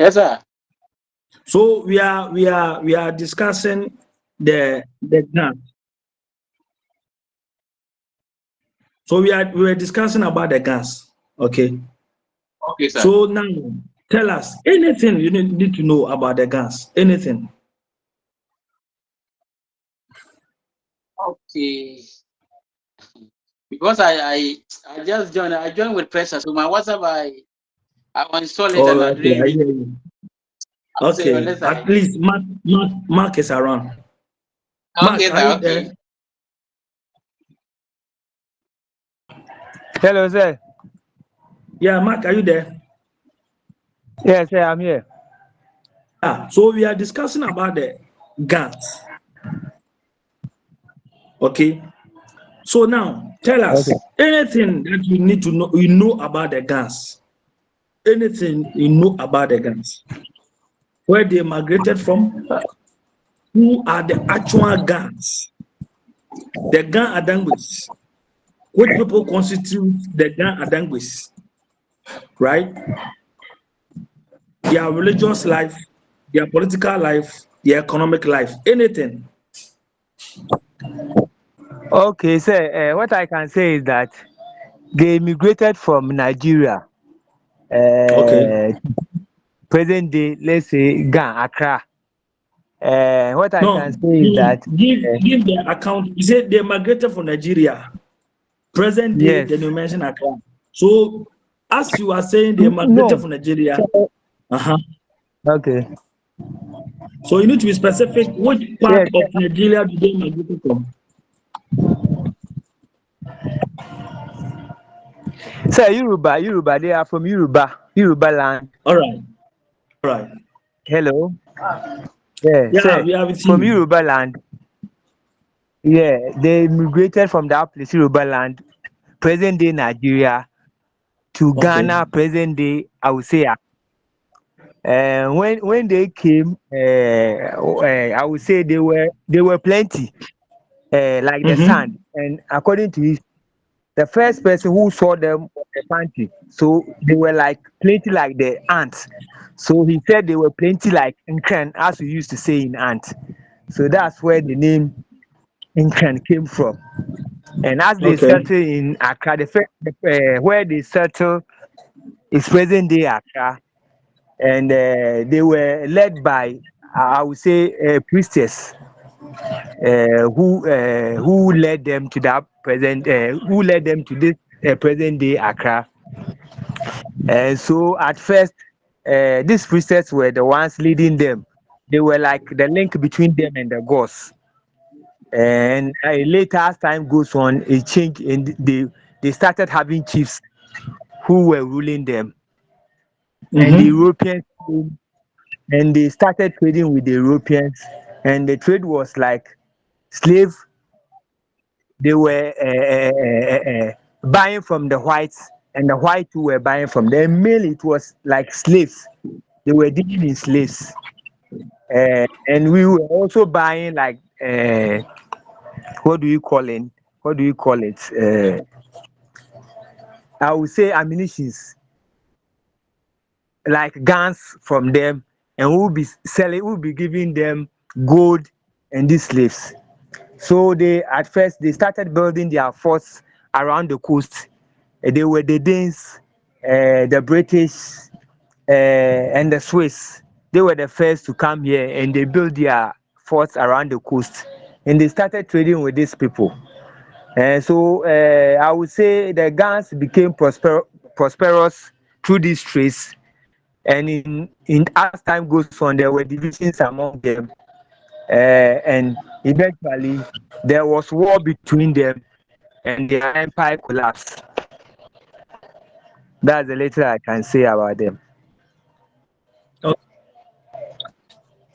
Yes, sir. So we are discussing the guns. So we were discussing about the guns. Okay. Okay, sir. So now tell us anything you need to know about the guns. Anything. Okay. Because I just joined. I joined with pressure, so my WhatsApp I installed it and I Okay, didn't I read. hear you. So Okay, let's at least Mark is around. Mark, Okay, are sir. you Okay. there? Hello, sir. Yeah, Mark, are you there? Yes, sir, I'm here. So we are discussing about the guns. Okay. So now tell us Okay. anything that you need to know. You know about the guns. Anything you know about the guns. Where they migrated from? Who are the actual guns? The Gan Adangues. Which people constitute the Gan Adangues? Right? Their religious life, their political life, their economic life, anything. Okay, sir. What I can say is that they immigrated from Nigeria. Okay. Uh, Present day, let's say Ghana, Accra. What I No, can say is that give the account. You said they migrated from Nigeria. Present day, yes. then you mention Accra. So, as you are saying, they migrated No. from Nigeria. Uh-huh. Okay. So you need to be specific. Which part Yes. of Nigeria do they migrate from? Sir, Yoruba. They are from Yoruba land. All right. All right. Hello. Yeah, Yeah, sir. we are with From you. Yoruba land. Yeah, they immigrated from that place, Yoruba land, present day Nigeria, to Okay. Ghana, present day, I would say. When they came, I would say they were plenty, like the Mm-hmm. sand. And according to his, the first person who saw them was a panty. So they were like plenty like the ants. So he said they were plenty like Nkran, as we used to say in ant. So that's where the name Nkran came from. And as they Okay. settle in Accra, where they settle is present day Accra, and they were led by, I would say, a priestess who led them to who led them to this present day Accra. And so at first, these priestess were the ones leading them. They were like the link between them and the gods. And later, as time goes on, it changed, and they started having chiefs who were ruling them. And the Mm-hmm. Europeans came, and they started trading with the Europeans, and the trade was like slave. They were buying from the whites, and the whites who were buying from them. Mainly, it was like slaves. They were dealing in slaves, and we were also buying like what do you call it? What do you call it? I would say ammunitions, like guns from them, and we'll be giving them gold and these slaves. So they at first they started building their forts around the coast. They were the Danes, the British, and the Swiss. They were the first to come here, and they built their forts around the coast, and they started trading with these people. And so I would say the Gans became prosperous through these trades. And in as time goes on, there were divisions among them, and eventually there was war between them, and their empire collapsed. That's the little I can say about them.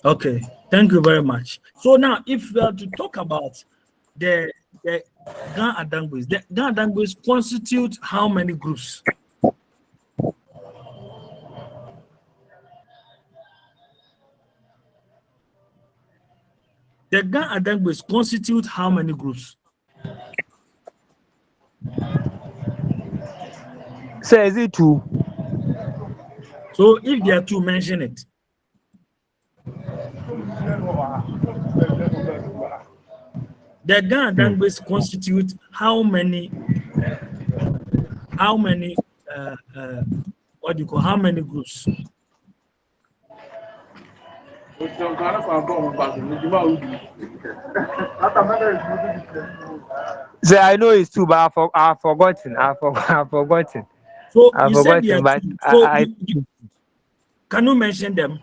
Okay. Thank you very much. So now, if we are to talk about the Gan Adangues, the Gan Adangues constitute how many groups? The Gan Adangues constitute how many groups? So is it two? So if there are two, mention it. The Ghana language constitute how many what do you call, how many groups? So I know it's two, but I've forgotten. I've forgotten. So I've you said there forgotten, are but two. So I can you mention them?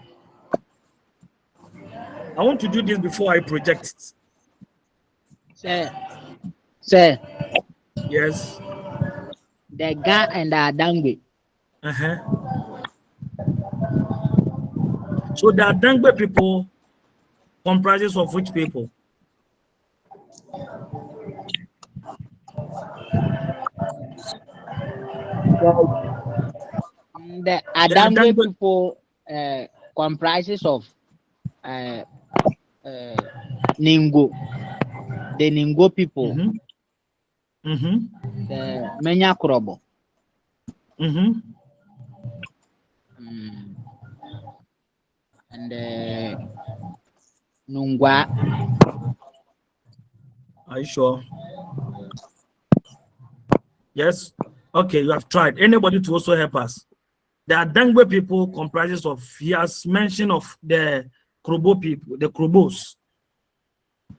I want to do this before I project it. Sir, Yes. the Ga and the Adangbe. So the Adangbe people comprises of which people? The Adangbe people comprises of Ningo, the Ningo people, the Menya Krobo, and the Nungwa. Are you sure? Yes. Okay, you have tried. Anybody to also help us? The Adangbe people comprises of, he has mentioned of the Krobo people, the Krobos,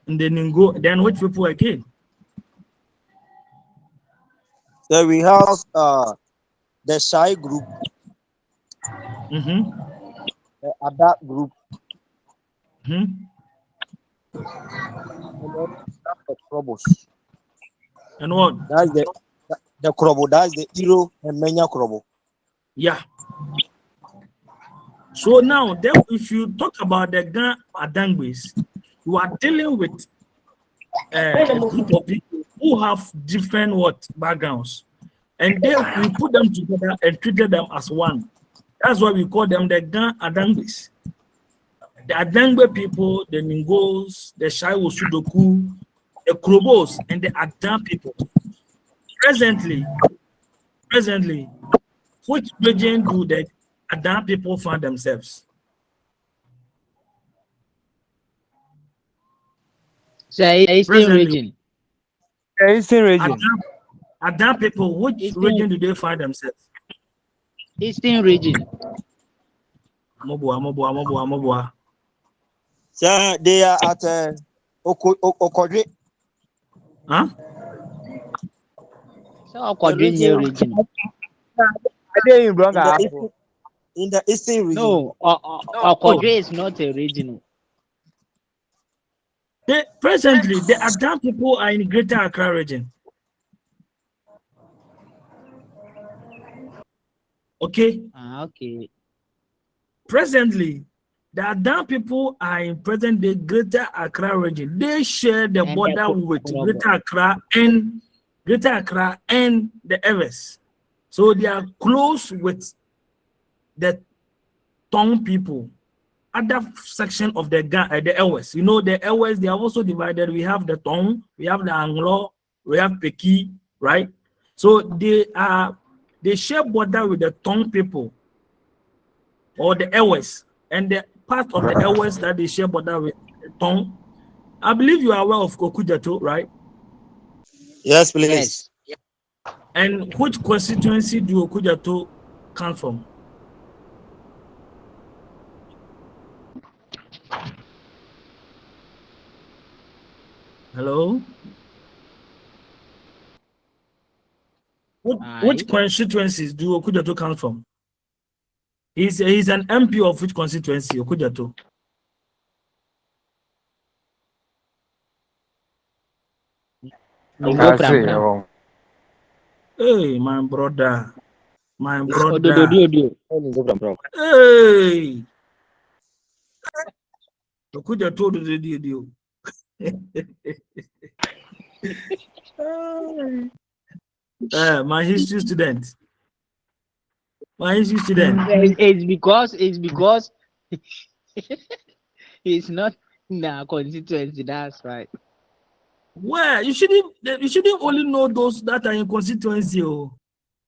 and the Ningo. Then which people again? So we have the Shai group, the Adak group, and the Krobos. And what? That's the Krobo. That's the Iro and Menya Krobo. Yeah. So now, then, if you talk about the Ghana Adangbes, you are dealing with a group of people who have different backgrounds, and then we put them together and treated them as one. That's why we call them the Ghana Adangbes. The Adangbe people, the Ningos, the Shaiwo Sudoku, the Krobos, and the Adan people. Presently, which region do the Adan people find themselves? Say Eastern region. Eastern region. Adan people, which region do they find themselves? Eastern region. Mobua. So they are at Okodre. Huh? So Okodre region. In the Eastern region. No, Okodre is not a region. Presently, the Adan people are in Greater Accra region. Okay. Okay. Presently, the Adan people are in present-day Greater Accra region. They share the border with Greater Accra and the Ofwest. So they are close with the Tong people. Other section of the Ofwest. You know, the Ofwest, they are also divided. We have the Tong, we have the Anglo, we have Peki, right? So they share border with the Tong people or the Ofwest, and the part of the Ofwest that they share border with the Tong. I believe you are aware of Okujato, right? Yes, please. Yes. And which constituency do Okujato come from? Hello? Which constituencies do Okujato come from? He's an MP of which constituency, Okujato? Hey, my brother. Hey! Okujato do. My history student. It's because it's not in the constituency. That's right. Well, you shouldn't only know those that are in constituency. You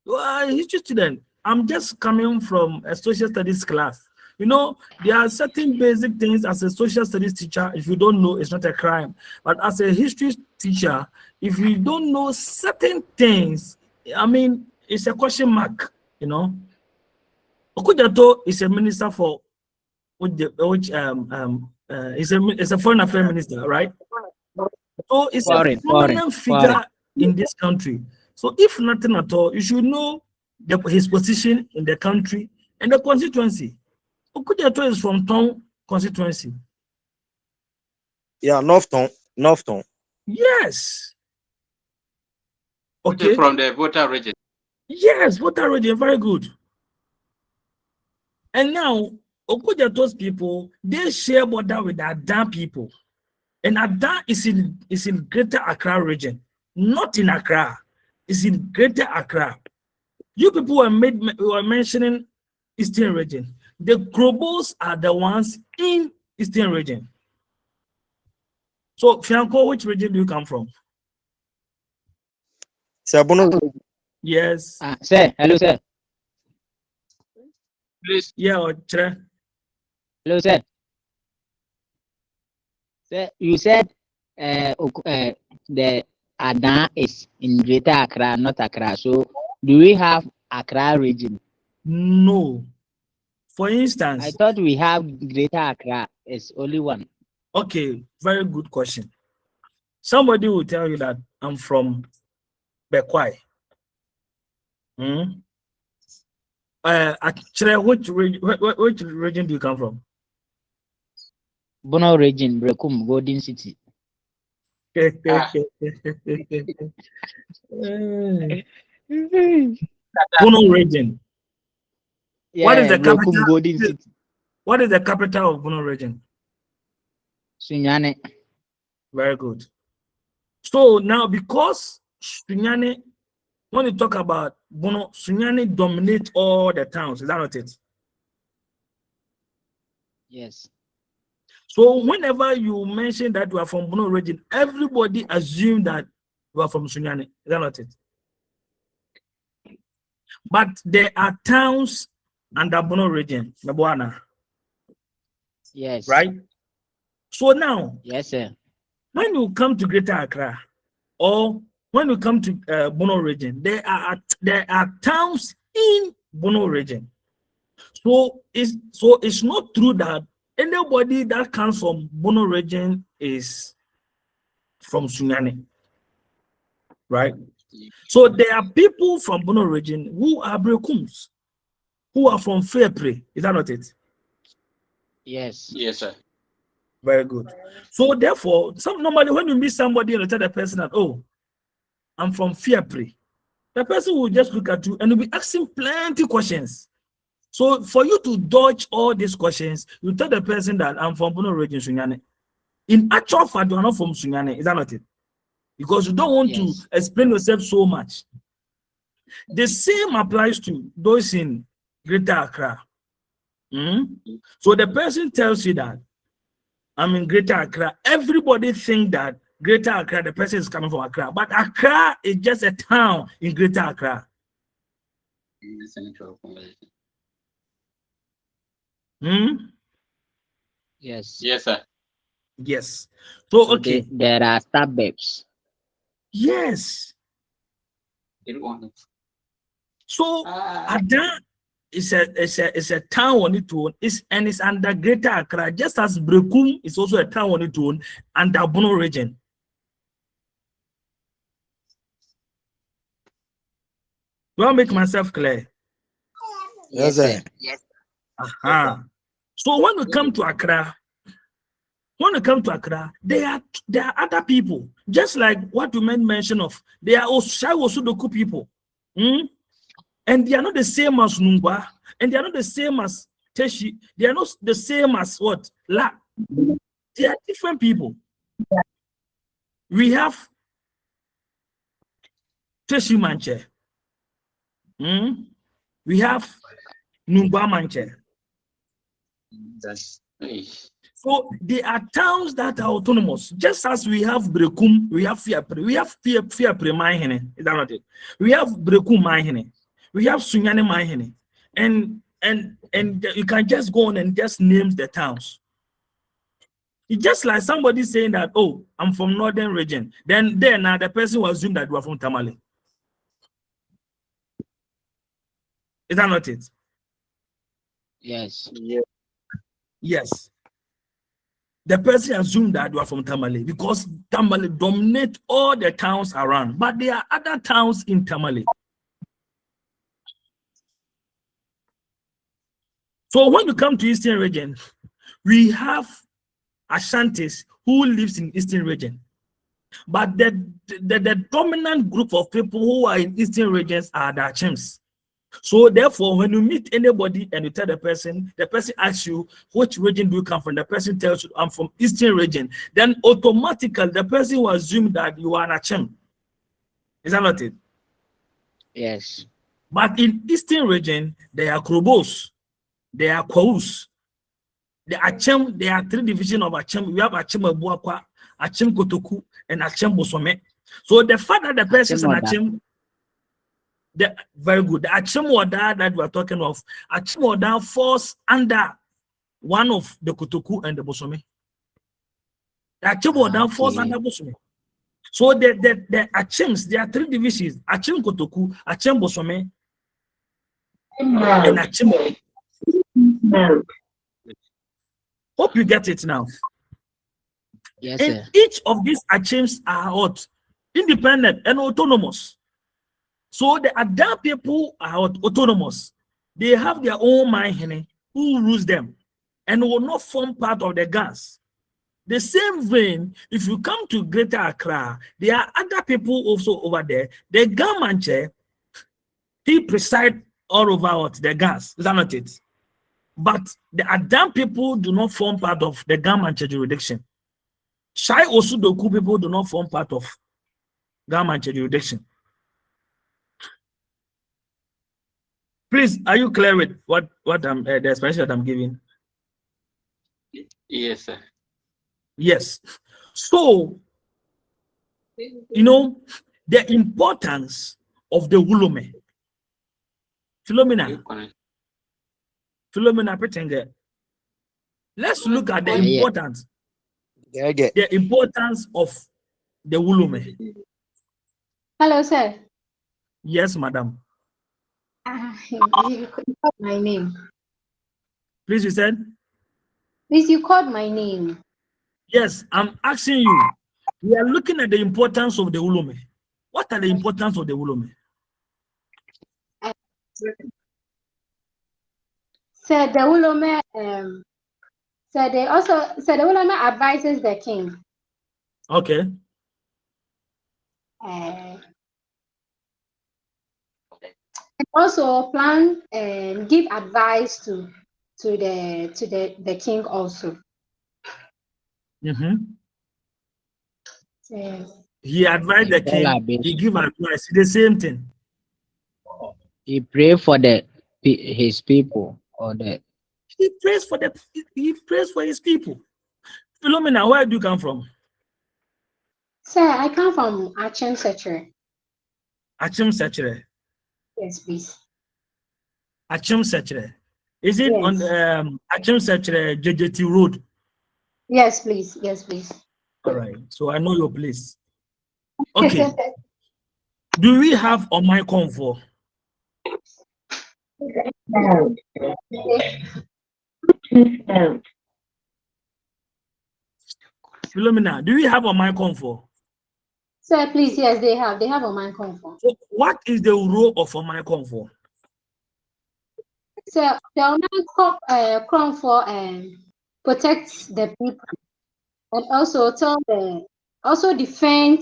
are a history student. I'm just coming from a social studies class. You know, there are certain basic things as a social studies teacher. If you don't know, it's not a crime. But as a history teacher, if you don't know certain things, I mean, it's a question mark. You know, Okujato is a minister for is a foreign affairs minister, right? So it's a prominent figure in this country. So if nothing at all, you should know his position in the country and the constituency. Okujato is from Town constituency. Yeah, Northton. Yes. Okay. From the voter region. Yes, voter region, very good. And now, Okujato's people, they share border with Adan people. And Adan is in Greater Accra region, not in Accra. It's in Greater Accra. You people were mentioning Eastern region. The Krobos are the ones in Eastern region. So, Fianco, which region do you come from? Yes. Sir, hello, sir. Please. Yeah, hello, sir. Sir, you said the Adan is in Greater Accra, not Accra. So, do we have Accra region? No. For instance, I thought we have Greater Accra. It's only one. Okay, very good question. Somebody will tell you that I'm from Bekwai. Actually, which region do you come from? Bono region, Brekum, Golden City. Bono region. Yeah, what is the Brekum, capital? Golden City. What is the capital of Bono region? Sunyane. Very good. So now, because Sunyane, when you talk about Bono, Sunyane dominate all the towns. Is that not it? Yes. So whenever you mention that you are from Bono region, everybody assume that you are from Sunyane. Is that not it? But there are towns under Bono region, Nabuana. Yes. Right? So now, yes, sir. When you come to Greater Accra, or when you come to Bono region, there are towns in Bono region. So it's not true that anybody that comes from Bono region is from Sunyane, right? So there are people from Bono region who are Brekums, who are from Fairplay. Is that not it? Yes. Yes, sir. Very good. So therefore, normally when you meet somebody and you tell the person that, oh, I'm from Fairplay, the person will just look at you and will be asking plenty questions. So for you to dodge all these questions, you tell the person that I'm from Bono region, Sunyane. In actual fact, you are not from Sunyane. Is that not it? Because you don't want to explain yourself so much. The same applies to those in Greater Accra. So the person tells you that I'm in Greater Accra. Everybody think that Greater Accra, the person is coming from Accra. But Accra is just a town in Greater Accra. Yes. Yes, sir. Yes. So okay. There are suburbs. Yes. So Adan is a town on its own. And it's under Greater Accra, just as Brekum is also a town on its own under Bono region. Do I make myself clear? Yes, sir. Yes. So when we come to Accra, there are other people, just like what you mentioned of. They are also the people. And they are not the same as Nungwa, and they are not the same as Teshi. They are not the same as what? La. They are different people. We have Teshi Manche. We have Nungwa Manche. So there are towns that are autonomous, just as we have Brekum, we have Fiapre, we have Fiapre Mahine. Is that not it? We have Brekum Mahine. We have Sunyani Mahini. And you can just go on and just name the towns. It's just like somebody saying that, oh, I'm from northern region. Then now the person will assume that you are from Tamale. Is that not it? Yes. Yes. The person assumed that you are from Tamale because Tamale dominate all the towns around, but there are other towns in Tamale. So when you come to Eastern region, we have Ashantis who lives in Eastern region, but the dominant group of people who are in Eastern regions are the Achims. So therefore, when you meet anybody and you tell the person asks you, which region do you come from? The person tells you, I'm from Eastern region. Then automatically, the person will assume that you are an Achim. Is that not it? Yes. But in Eastern region, there are Krobos, there are Kwaus, the Achim, there are 3 divisions of Achim. We have Achim Abuakwa, Achim Kotoku, and Achim Bosome. So the fact that the person is an Achim, very good. The Achim Wada that we are talking of, Achim Wada falls under one of the Kotoku and the Bosome. The Achim Wada falls under Bosome. So the Achims, there are 3 divisions: Achim Kotoku, Achim Bosome, and Achim. Hope you get it now. Yes, and sir. Each of these Achims are independent and autonomous. So the Ada people are autonomous. They have their own mind who rules them and will not form part of the gangs. The same vein, if you come to Greater Accra, there are other people also over there. The Gamanche, he presides all over the gangs. Is that not it? But the Adam people do not form part of the Gamanche jurisdiction. Shai Osudoku people do not form part of Gamanche jurisdiction. Please, are you clear with what I'm the explanation that I'm giving? Yes, sir. Yes. So, you know, the importance of the Wulume. Philomena Pretenge. Let's look at the importance. The importance of the Wulume. Hello, sir. Yes, madam. You called my name. Please, you said? Please, you called my name. Yes, I'm asking you. We are looking at the importance of the Wulume. What are the importance of the Wulume? Sir, the Wulume, the Wulume advises the king. Okay. Also plan and give advice to the king also. Mm-hmm. Yes. He advised the king. He give advice. The same thing. He pray for his people He prays for his people. Philomena, where do you come from? Sir, I come from Achim Sechere. Achim Sechere. Yes, please. Achim Sechere. Is it on Achim Sechere JJT Road? Yes, please. Yes, please. All right. So I know your place. Okay. Do we have on my comfort? Philomena, do we have on my comfort? Sir, please, yes, they have on my comfort. So what is the role of on my comfort? So the Oman comfort protects the people and also defend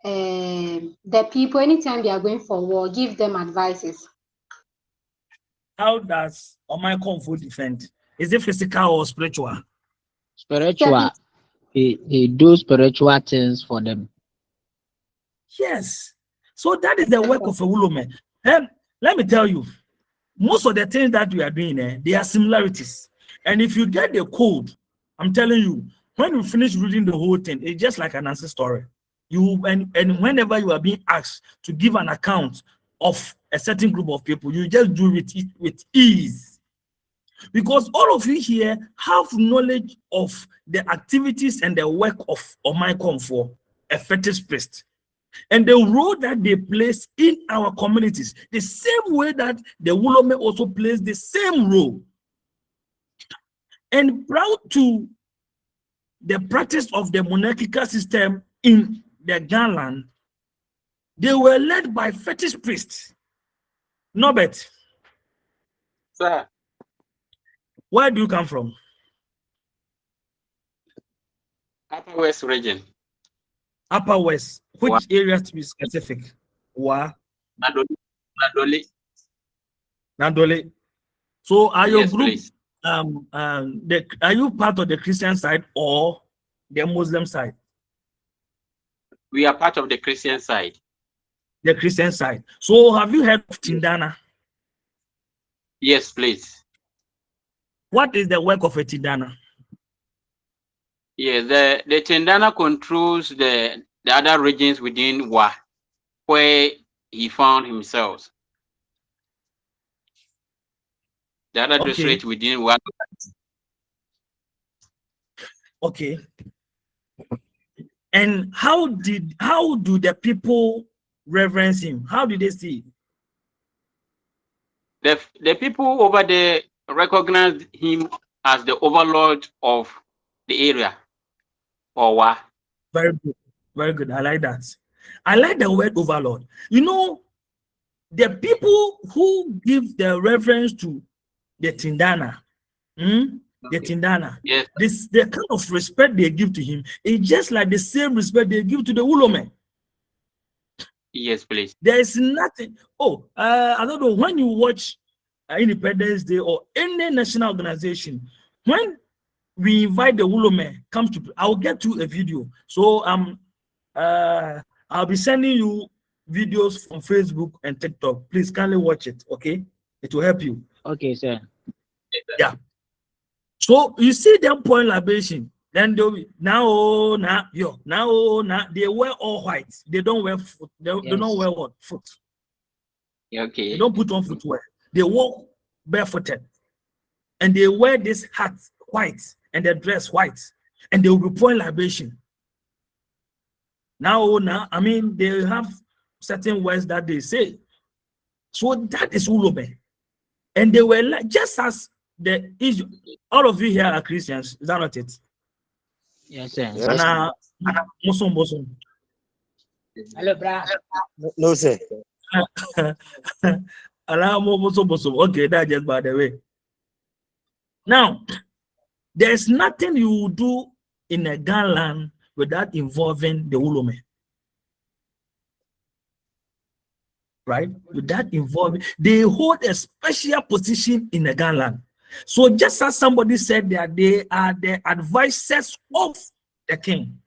the people anytime they are going for war, give them advices. How does on my comfort defend? Is it physical or spiritual? Spiritual. He do spiritual things for them. Yes. So that is the work of a Wulume. And let me tell you, most of the things that we are doing, there are similarities. And if you get the code, I'm telling you, when you finish reading the whole thing, it's just like an answer story. And whenever you are being asked to give an account of a certain group of people. You just do it with ease. Because all of you here have knowledge of the activities and the work of Omai a fetish priest, and the role that they place in our communities, the same way that the Wulome also plays the same role. And proud to the practice of the monarchical system in the Ghana, they were led by fetish priests. Norbert. Sir. Where do you come from? Upper West region. Upper West. Which area to be specific? Nadole. Nadole. So are your group please. Are you part of the Christian side or the Muslim side? We are part of the Christian side. The Christian side. So have you heard of Tindana? Yes, please. What is the work of a Tindana? Yeah, the Tindana controls the other regions within Wa, where he found himself. The other district within Wa. Okay. And how do the people reverence him? How do they see it? The people over there recognize him as the overlord of the area. Or Wa. Very good. Very good. I like that. I like the word overlord. You know, the people who give the reverence to the Tindana, the Tindana, yes, the kind of respect they give to him is just like the same respect they give to the Wulome. Yes, please. There is nothing. I don't know, when you watch Independence Day or any national organization, when we invite the Wulome, I'll get you a video. So I'll be sending you videos from Facebook and TikTok. Please kindly watch it, okay? It will help you. Okay, sir. Yeah. So you see them point libation. Then they wear all white. They don't wear foot. They don't wear what? Foot. Okay. They don't put on footwear. They walk barefooted. And they wear this hat white and their dress white. And they will be pouring libation. Now, I mean, they have certain words that they say. So that is Wulome. And they were like, just as all of you here are Christians, is that not it? Yes, sir. Yes. Muslim. Hello, brother. No, sir. Okay, that's just by the way. Now, there's nothing you will do in a Ghana land without involving the Wulome. Right? Without involving, they hold a special position in the Ghana land. So just as somebody said that they are the advisors of the king.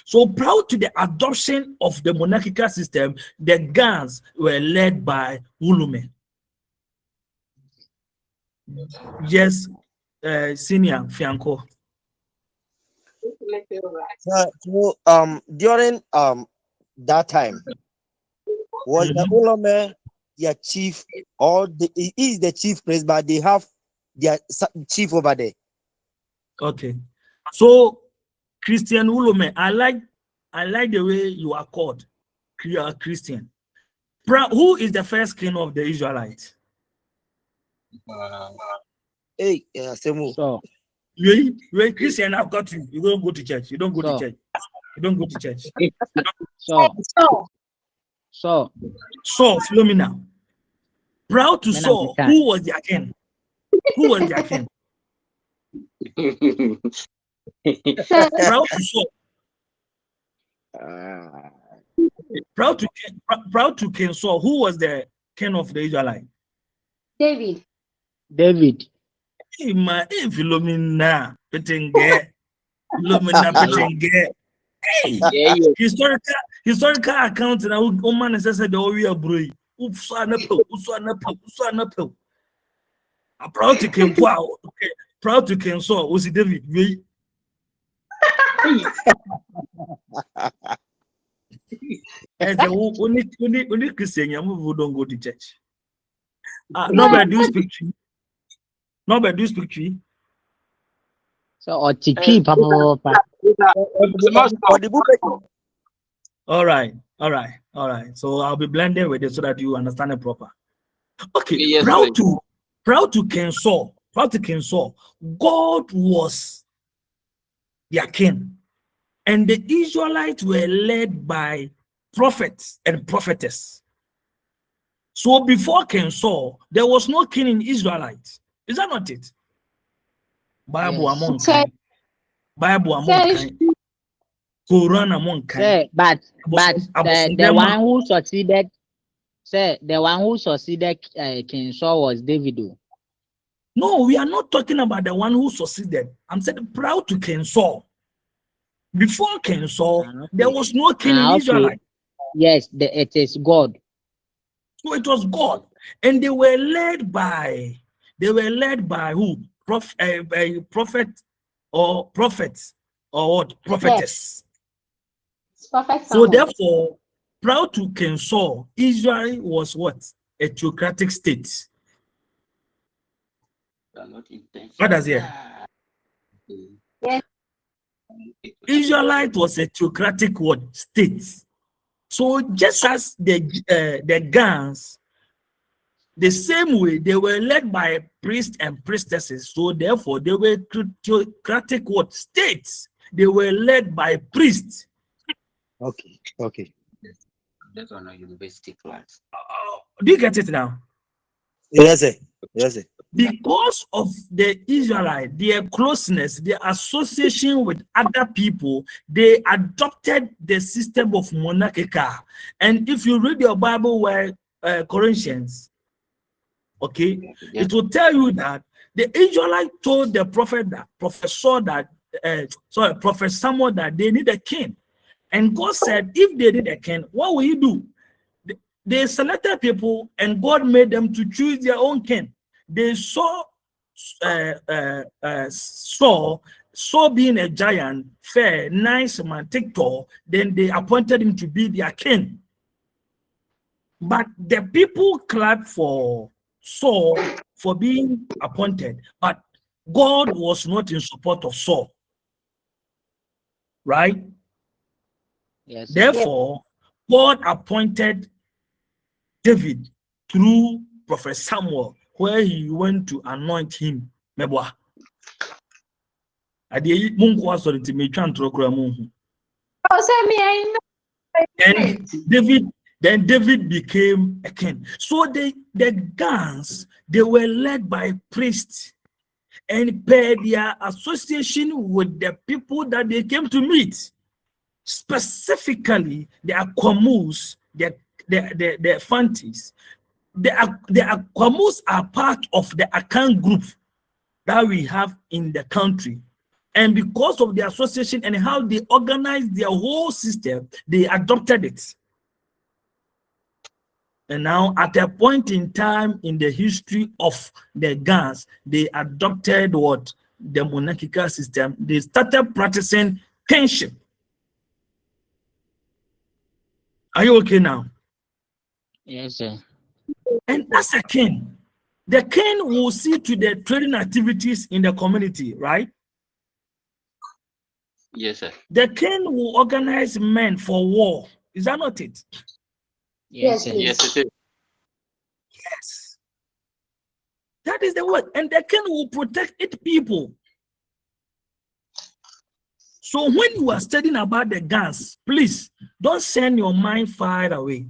So prior to the adoption of the monarchical system, the Gans were led by Wulome. Yes, Senior Fianco. So during that time, was the Wulome their chief, or he is the chief priest, but they have their chief over there? Okay, so Christian Wulome, I like the way you are called. You are Christian. Who is the first king of the Israelites? Hey, Semu. So, you're Christian. I've got you. You don't go to church. You don't go to church. You don't go to church. So, follow me now. Proud to Saul, who was their king? Who was their king? Proud to Saul. Proud to King Saul. Who was the king of the Israelites? David. Philomena Petenge. Hey, historical account na woman says the we are bro. Proud to King Paul. Okay. Proud to King Saul. Was it David? As the only Christian who don't go to church. Nobody do speak tree. Nobody do speak tree. So or tiki papa. All right. So I'll be blending with it so that you understand it proper. Okay. Yes, proud to King Saul. God was their king, and the Israelites were led by prophets and prophetess. So before King Saul, there was no king in Israelites. Is that not it? Bible Yes. among kind. Bible among kind. Quran among kind. Sir, but the one who succeeded, sir, the one who succeeded King Saul was David. No, we are not talking about the one who succeeded. I'm saying proud to King Saul. Before King Saul, there was no king in Israel. Yes, it is God. So it was God, and they were led by who? Prophet or prophets or what? Prophetess. Prophet So Samuel. therefore, proud to King Saul, Israel was what? A theocratic state. What does it? Yes. Israelite was a theocratic what? State. So just as the Gans, the same way they were led by priests and priestesses, so therefore they were theocratic what? States. They were led by priests. Okay. That's on a university class. Do you get it now? Yes, sir. Because of the Israelite, their closeness, their association with other people, they adopted the system of monarchical. And if you read your Bible, where Corinthians, okay, it will tell you that the Israelite told the prophet Samuel that they need a king. And God said, if they need a king, what will he do? They selected people and God made them to choose their own king. They saw Saul being a giant, fair, nice man, tall, then they appointed him to be their king. But the people clapped for Saul for being appointed, but God was not in support of Saul. Right? Yes. Therefore, God appointed David through Prophet Samuel, where he went to anoint him. Mebwa. And David became a king. So the Gans, they were led by priests and per their association with the people that they came to meet. Specifically, the Akwamus, the Fantis. The Akwamus are part of the Akan group that we have in the country. And because of the association and how they organized their whole system, they adopted it. And now, at a point in time in the history of the Gans, they adopted what? The monarchical system. They started practicing kingship. Are you okay now? Yes, sir. And as a king, the king will see to the trading activities in the community, right? Yes, sir. The king will organize men for war. Is that not it? Yes, Yes, it is. Yes. That is the word. And the king will protect its people. So when you are studying about the Gans, please don't send your mind far away.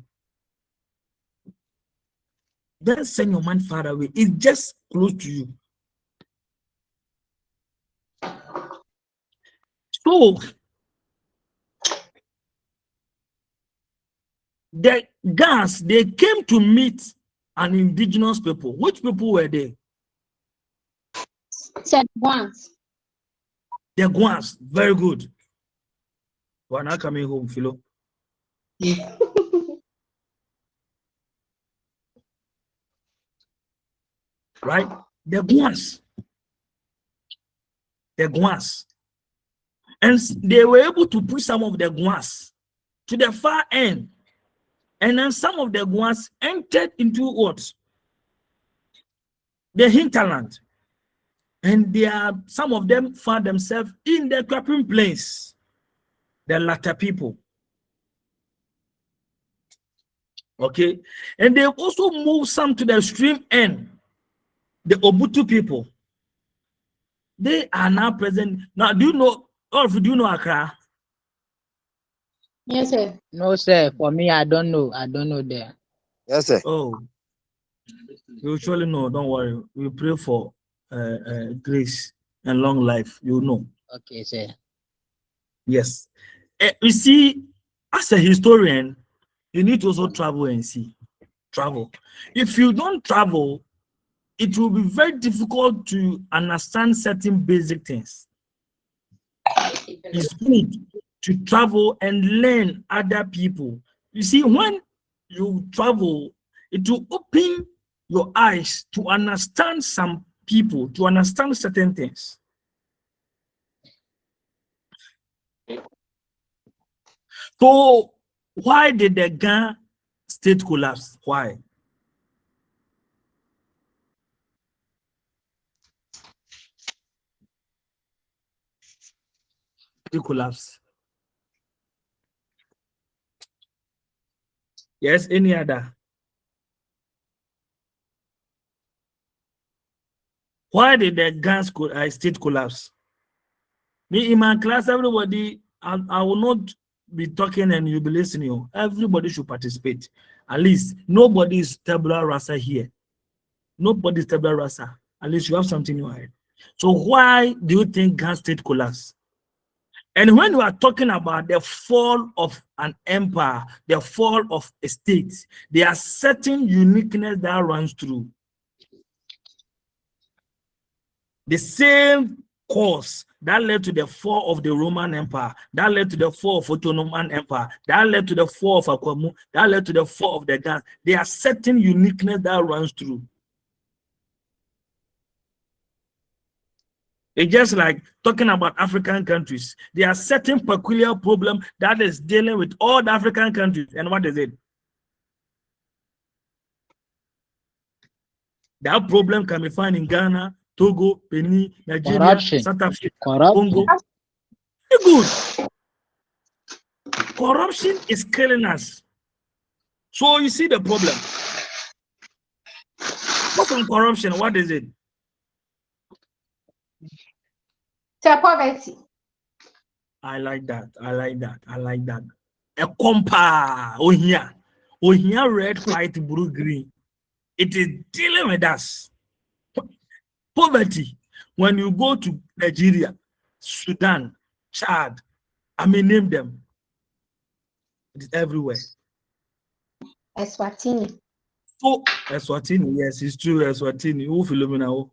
Don't send your mind far away. It's just close to you. So the Gans, they came to meet an indigenous people. Which people were they? Said once. The Guans. Very good. We're not coming home, Philo. Right? The Guans. The Guans. And they were able to push some of the Guans to the far end. And then some of the ones entered into what? The hinterland. And some of them found themselves in the cropping plains, the latter people. Okay. And they also moved some to the stream end, the Obutu people. They are now present. Now, do you know, or do you know Accra? Yes, sir. No, sir. For me, I don't know. I don't know there. Yes, sir. Oh, you surely know. Don't worry. We pray for grace and long life. You know. Okay, sir. Yes. You see, as a historian, you need to also travel and see. Travel. If you don't travel, it will be very difficult to understand certain basic things. It's good to travel and learn other people. You see, when you travel, it will open your eyes to understand some people, to understand certain things. So, why did the Ghana state collapse? Why? It collapse. Yes, any other? Why did the Ghana state collapse? Me in my class, everybody, I will not be talking and you'll be listening. Everybody should participate. At least nobody is tabula rasa here. Nobody is tabula rasa. At least you have something in your head. So why do you think Ghana state collapsed? And when we are talking about the fall of an empire, the fall of a state, there are certain uniqueness that runs through. The same cause that led to the fall of the Roman Empire, that led to the fall of Ottoman Empire, that led to the fall of Akwamu, that led to the fall of the Ghana. There are certain uniqueness that runs through. It's just like talking about African countries. There are certain peculiar problems that is dealing with all the African countries. And what is it? That problem can be found in Ghana, Togo, Benin, Nigeria, Corruption. South Africa, Corruption. Congo. Very good. Corruption is killing us. So you see the problem. What's on corruption? What is it? Sir, poverty. I like that. I like that. I like that. A compa. Oh here, red, white, blue, green. It is dealing with us. Poverty. When you go to Nigeria, Sudan, Chad, I may name them. It is everywhere. Eswatini. So Eswatini, yes, it's true. Eswatini. Who Philomena?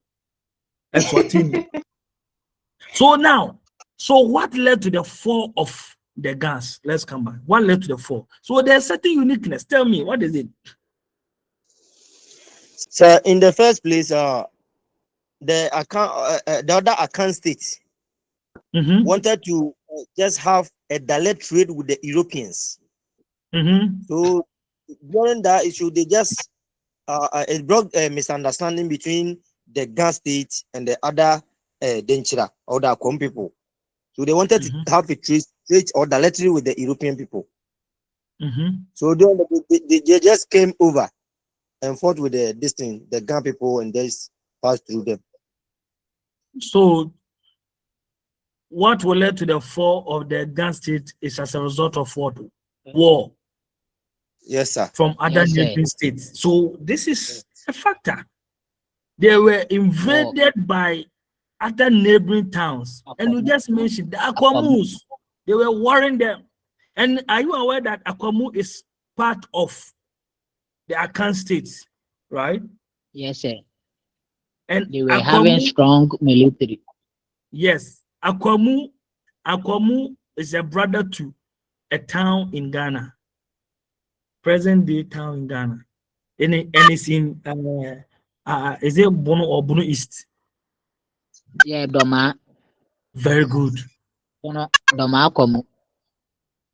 Eswatini. So what led to the fall of the gas? Let's come back. What led to the fall? So there's certain uniqueness. Tell me, what is it? So in the first place, the other account states wanted to just have a direct trade with the Europeans. So during that issue, they just it brought a misunderstanding between the Ghana state and the other Denchira or the Akom people. So they wanted to have a trade or directly with the European people. So they just came over and fought with the Ghana people and just passed through them. So what will lead to the fall of the Ghana state is as a result of what? War. Yes, sir. From other neighboring states. So this is a factor. They were invaded by other neighboring towns. And you just mentioned the Akwamus. They were warring them. And are you aware that Akwamu is part of the Akan states, right? Yes, sir. And they were having strong military. Yes. Akwamu is a brother to a town in Ghana. Present day town in Ghana. And it's in is it Bono or Bono East? Yeah, Doma. Very good. Doma Akwamu.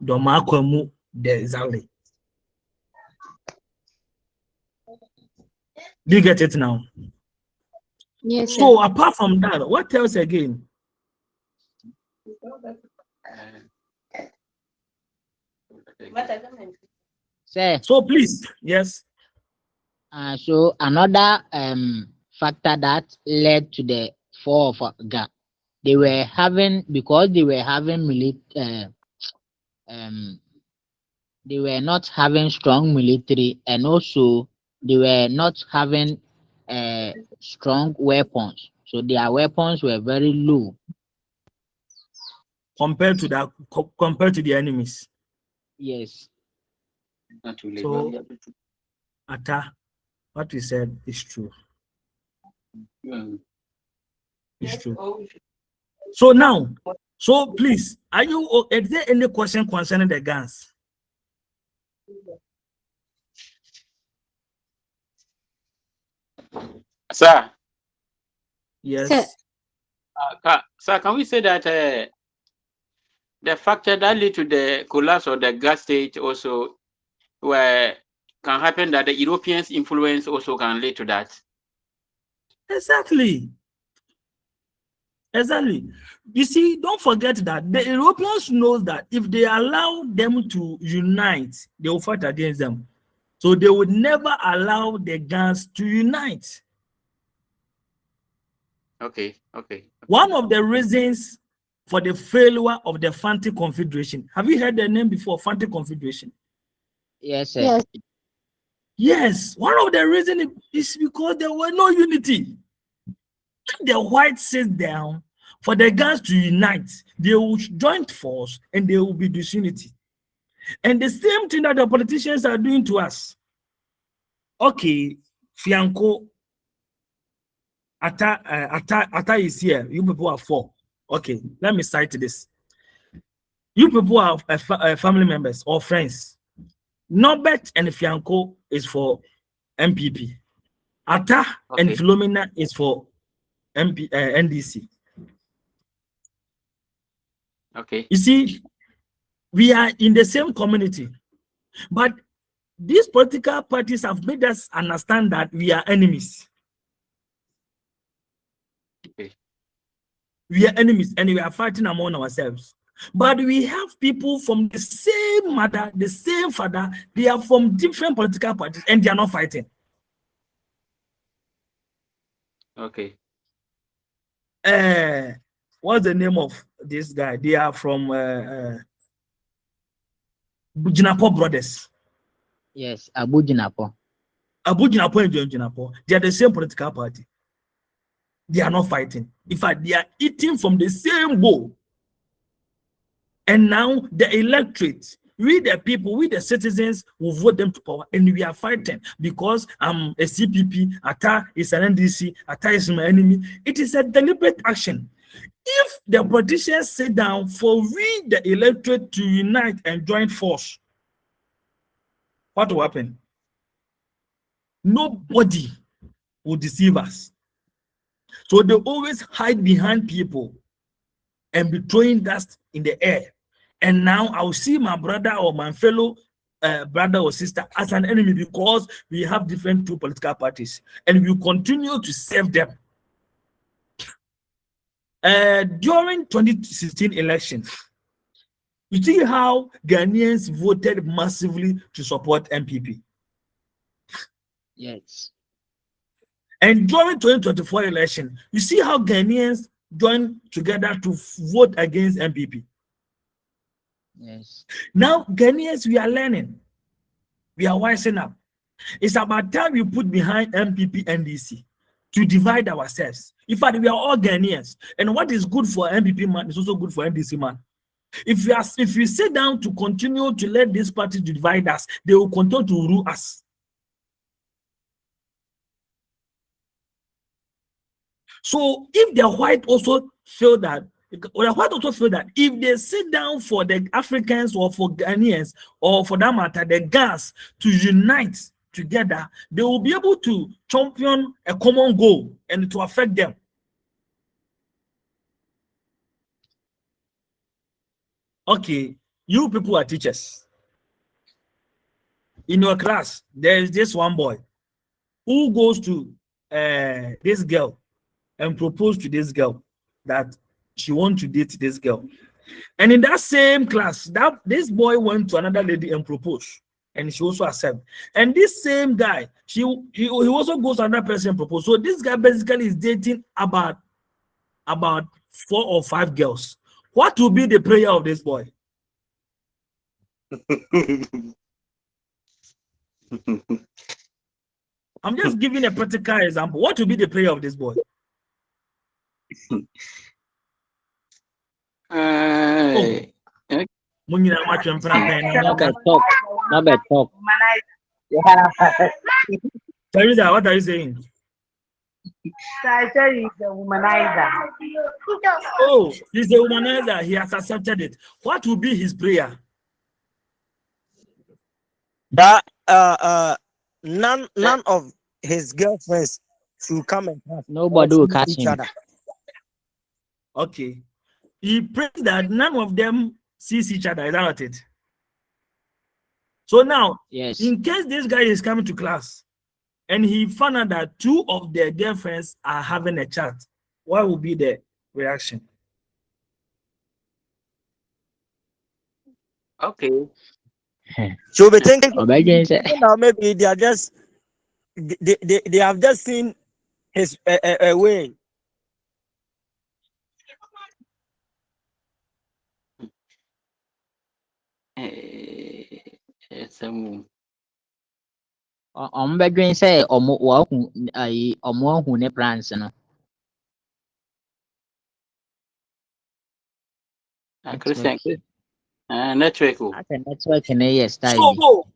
Doma Akwamu, Exactly. Do you get it now? Yes, sir. So apart from that, what else again? Say, So please, yes. so another factor that led to the fall of Ghana, they were having they were not having strong military, and also they were not having strong weapons. So their weapons were very low. Compared to the enemies. Yes. So Ata, what we said is true. It's true. So now, so please, is there any question concerning the guns? Sir, Yes. sir, can we say that the factor that lead to the collapse of the gas state also can happen, that the Europeans' influence also can lead to that? Exactly. Exactly. You see, don't forget that the Europeans know that if they allow them to unite, they will fight against them. So they would never allow the guns to unite. Okay. One of the reasons for the failure of the Fanti Confederation, have you heard the name before, Fanti Confederation? Yes, sir. Yes. Yes, one of the reasons is because there was no unity. If the whites sit down for the guys to unite, they will join force and there will be disunity. And the same thing that the politicians are doing to us. Okay, Fianco, Ata is here. You people are 4. Okay, let me cite this. You people are family members or friends. Norbert and Fianco is for MPP. Ata and Philomena is for NDC. Okay. You see, we are in the same community, but these political parties have made us understand that we are enemies. Okay. We are enemies and we are fighting among ourselves. But we have people from the same mother, the same father. They are from different political parties and they are not fighting. Okay. What's the name of this guy? They are from Jinapo brothers. Yes, Abu Jinapo. Abu Jinapo and John Jinapo. They are the same political party. They are not fighting. In fact, they are eating from the same bowl. And now the electorate, we the people, we the citizens will vote them to power, and we are fighting because I'm a CPP, Ata is an NDC, Ata is my enemy. It is a deliberate action. If the politicians sit down for we the electorate to unite and join force, what will happen? Nobody will deceive us. So they always hide behind people and be throwing dust in the air. And now I'll see my brother or my fellow brother or sister as an enemy because we have different 2 political parties and we continue to serve them. During 2016 election, you see how Ghanaians voted massively to support MPP. Yes. And during 2024 election, you see how Ghanaians joined together to vote against MPP. Yes. Now, Ghanaians, we are learning. We are wising up. It's about time we put behind MPP NDC to divide ourselves. In fact, we are all Ghanaians. And what is good for MPP man is also good for NDC man. If we sit down to continue to let these parties divide us, they will continue to rule us. So if the white also feel that, if they sit down for the Africans or for Ghanaians or for that matter, the Ghans to unite together, they will be able to champion a common goal and to affect them. Okay, you people are teachers. in your class, there is this one boy who goes to this girl and propose to this girl that she wants to date this girl. And in that same class, that this boy went to another lady and proposed, and she also accepted. And this same guy, he also goes to another person and propose. So this guy basically is dating about 4 or 5 girls. What will be the prayer of this boy? I'm just giving a practical example. What will be the prayer of this boy? Teresa, what are you saying? I tell you, the womanizer. Oh, he's the womanizer. He has accepted it. What will be his prayer? That none of his girlfriends should come and catch Nobody will catch each him. other. Okay. He prays that none of them sees each other. Is that not it? So now, Yes. in case this guy is coming to class and he found out that 2 of their girlfriends are having a chat, what will be the reaction? Okay. She'll be thinking Now, maybe they are just they have just seen his way. say ne plans no. Christian, network. That's a network in a style. So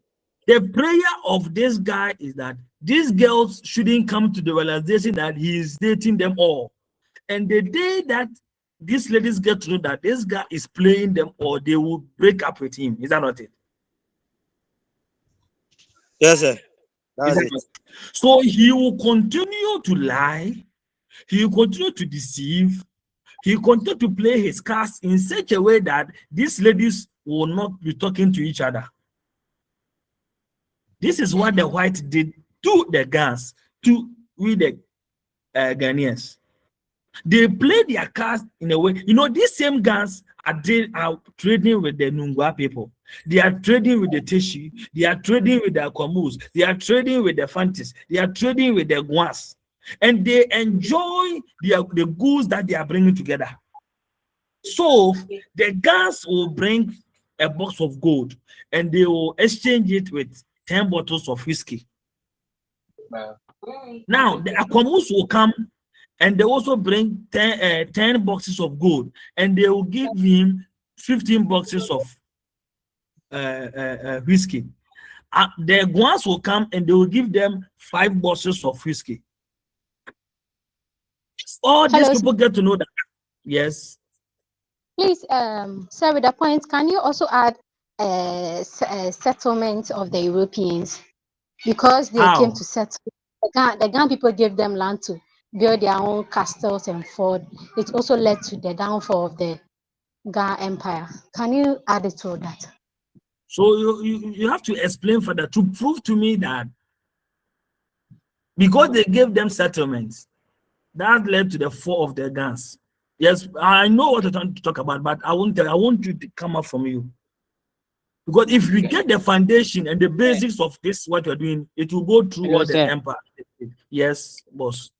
the prayer of this guy is that these girls shouldn't come to the realization that he is dating them all. And the day that these ladies get to know that this guy is playing them all, they will break up with him. Is that not it? Yes, sir. That's it. So he will continue to lie, he will continue to deceive, he will continue to play his cards in such a way that these ladies will not be talking to each other. This is what the white did to the Gans, to we the Ghanaians. They play their cards in a way. You know, these same Gans are trading with the Nungwa people. They are trading with the Teshi. They are trading with the Akwamus. They are trading with the Fantis. They are trading with the Guas. And they enjoy the goods that they are bringing together. So the Gans will bring a box of gold and they will exchange it with 10 bottles of whiskey. Now the Akwamus will come and they also bring 10 boxes of gold and they will give him 15 boxes of whiskey. The Guans will come and they will give them 5 boxes of whiskey. All these people get to know that. Yes. Please, sir, with the point, can you also add settlement of the Europeans? Because they came to settle. The Ghana people gave them land to build their own castles and fort. It also led to the downfall of the Ghana Empire. Can you add it to that? So you have to explain further to prove to me that because they gave them settlements, that led to the fall of their guns. Yes, I know what you're trying to talk about, but I want you to come up from you. Because if we get the foundation and the basics of this, what you're doing, it will go through all the empire. Yes, boss.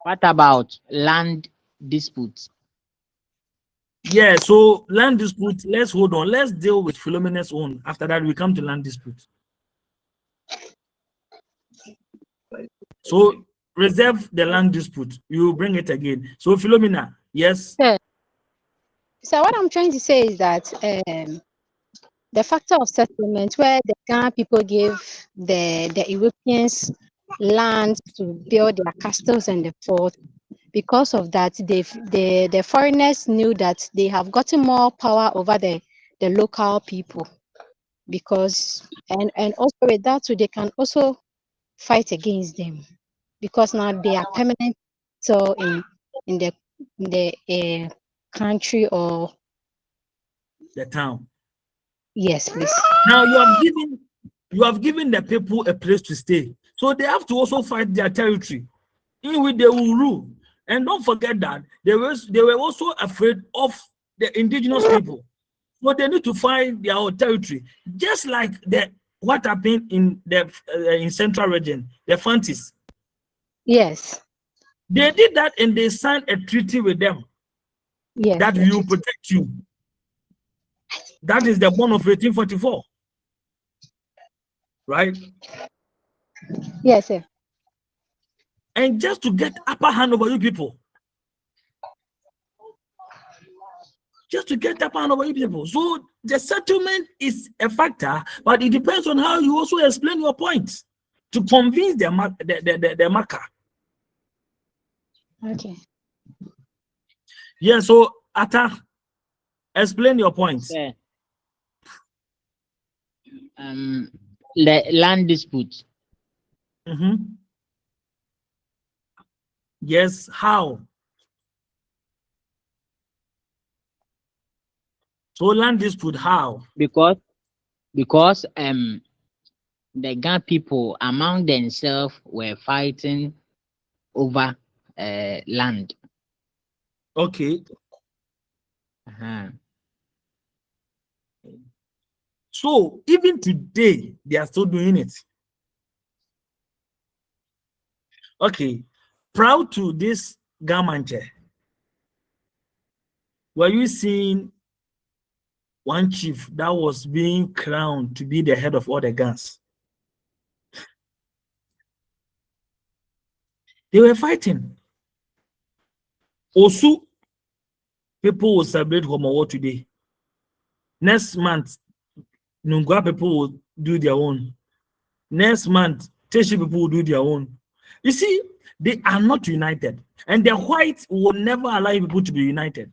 What about land disputes? Yeah, so land dispute, let's hold on. Let's deal with Philomena's own. After that, we come to land dispute. So reserve the land dispute. You bring it again. So Philomena, yes. So what I'm trying to say is that the factor of settlement where the Ghana people gave the Europeans land to build their castles and the fort. Because of that, the foreigners knew that they have gotten more power over the local people. Because and also with that too, they can also fight against them because now they are permanent so in the country or the town. Yes, please. Now you have given You have given the people a place to stay. So they have to also fight their territory in which they will rule. And don't forget that they were also afraid of the indigenous people. So they need to find their own territory. Just like what happened in the in central region, the Fantis. Yes. They did that and they signed a treaty with them Yes. that will protect you. That is the bond of 1844. Right? Yes, sir. And just to get upper hand over you people. Just to get upper hand over you people. So the settlement is a factor, but it depends on how you also explain your point to convince the marker. Okay. Yeah, so Ata, explain your point. Yeah. Land dispute. Yes, how? So land dispute, how? Because the Ga people among themselves were fighting over land. Okay. So even today, they are still doing it. Okay. Proud to this Gamanche, were you seeing one chief that was being crowned to be the head of all the guns? They were fighting. Also, people will celebrate Homo today. Next month, Nungwa people will do their own. Next month, Teshi people will do their own. You see, they are not united. And the whites will never allow people to be united.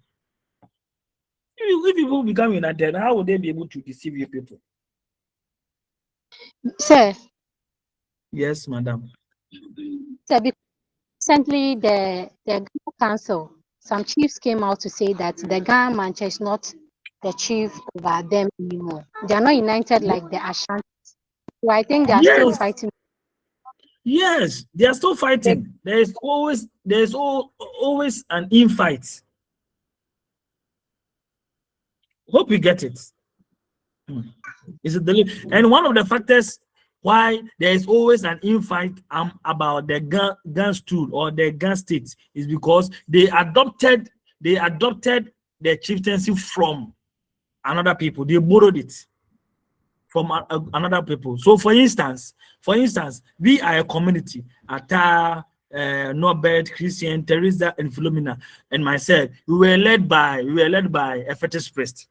If people become united, how would they be able to deceive you people? Sir. Yes, madam. Sir, recently the Ghana Council, some chiefs came out to say that the Ghana Mancha is not the chief over them anymore. They are not united like the Ashanti. So I think they are still fighting. Yes, they are still fighting. There's always an infight. Hope you get it. Is it and one of the factors why there is always an infight about the gun stool or the gun states is because they adopted the chieftaincy from another people. They borrowed it from another people. So for instance, we are a community. Ata, Norbert, Christian, Teresa, and Philomena, and myself. We were led by a fetish priest.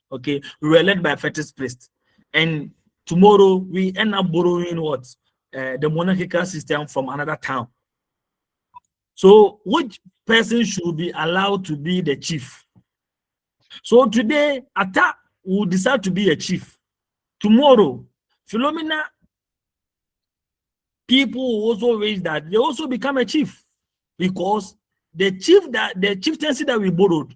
Okay, we were led by a fetish priest, and tomorrow we end up borrowing what the monarchical system from another town. So which person should be allowed to be the chief? So today, Ata will decide to be a chief. Tomorrow, Philomena, people will also raise that they also become a chief, because the chieftaincy that we borrowed,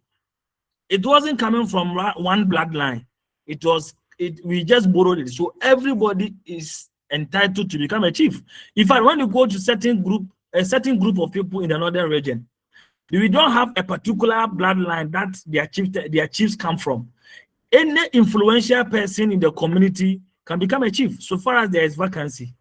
it wasn't coming from one bloodline. We just borrowed it. So everybody is entitled to become a chief. In fact, when you go to a certain group of people in the northern region, we don't have a particular bloodline that their chiefs come from. Any influential person in the community can become a chief so far as there is vacancy.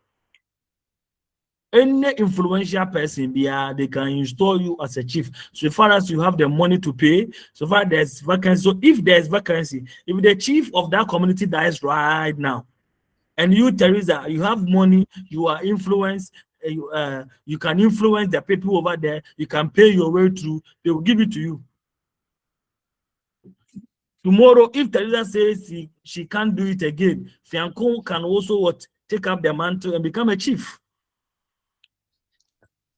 Any influential person, they can install you as a chief so far as you have the money to pay, so far there's vacancy. So if there's vacancy, if the chief of that community dies right now, and you, Teresa, you have money, you are influenced, you can influence the people over there, you can pay your way through, they will give it to you. Tomorrow, if Teresa says she can't do it again, Fianco can also take up the mantle and become a chief.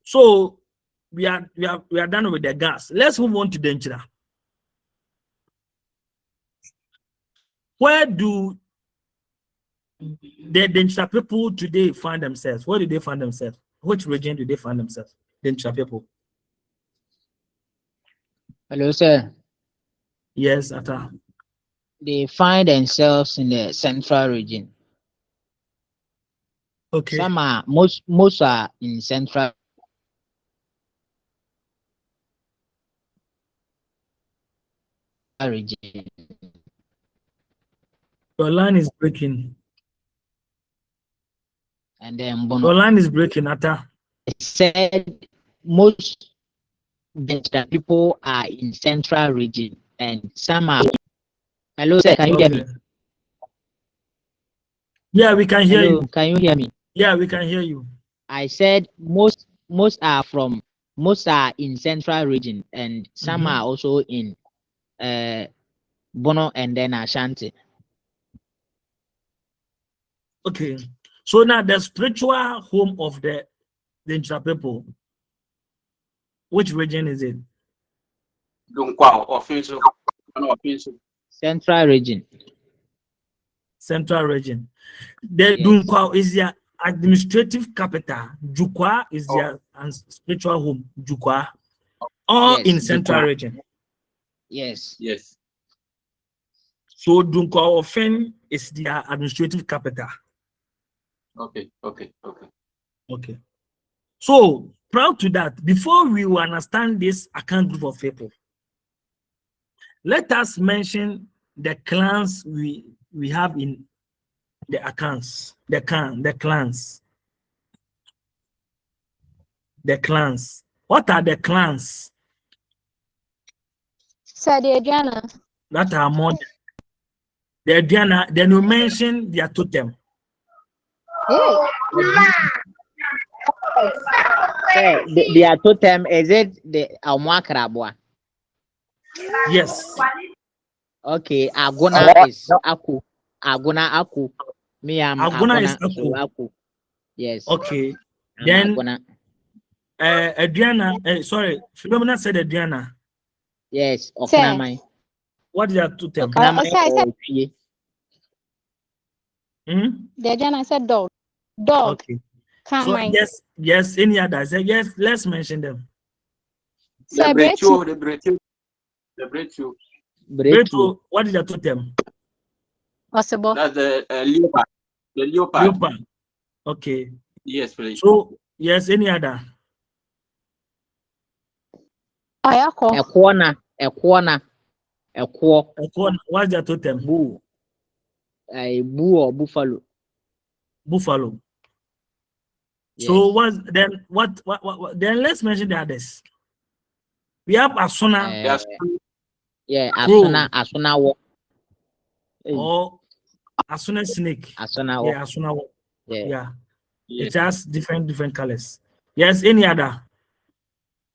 So we are done with the gas. Let's move on to Denchira. Where do the Denchira people today find themselves? Where do they find themselves? Which region do they find themselves? Denchira people. Hello, sir. Yes, Ata. They find themselves in the central region. Okay. Some are most are in central region. Your line is breaking. And then Your Bono line is breaking, Ata. said most Bencha people are in central region and some are. Hello, sir, can you hear me? Yeah, we can hear Hello, you. can you hear me? Yeah, we can hear you. I said most are in central region and some are also in Bono and then Ashanti. Okay. So now the spiritual home of the Dinka people, which region is it? Central region. Central region. The Yes. Dunkwa is their administrative capital. Jukwa is their spiritual home. Jukwa. All Yes, in central Jukwa. region. Yes. Yes. So Dunkwa Ofen is their administrative capital. Okay. Okay. So prior to that, before we will understand this account group of people, let us mention the clans we have in the accounts. The clans. The clans. What are the clans? Adriana. That are more. The Adriana, then you mention their totem. Their totem is it the Amwakrabwa? Yes. Okay, Aguna is Aku. Aguna Aku. Me, I'm Aguna is Aguna, so Aku. Aku. Yes. Okay. I'm Then Aguna. Adriana, sorry, Philomena said Adriana. Yes, Oknamai. What is that totem? Oknamai or Pie. The Adriana said dog. Dog. Okay. So yes, any others? Yes, let's mention them. The Bretu. What is the totem? Possible. That's the leopard. The leopard. Okay. Yes, please. So yes, any other? Equana. What's the totem? Bull. A bull or buffalo. Buffalo. Yes. So what then let's mention the others. We have Asuna. Asuna walk. Or Asuna snake. Asuna walk. Yeah, Asuna walk. Yeah. Yes. It has different colors. Yes, any other?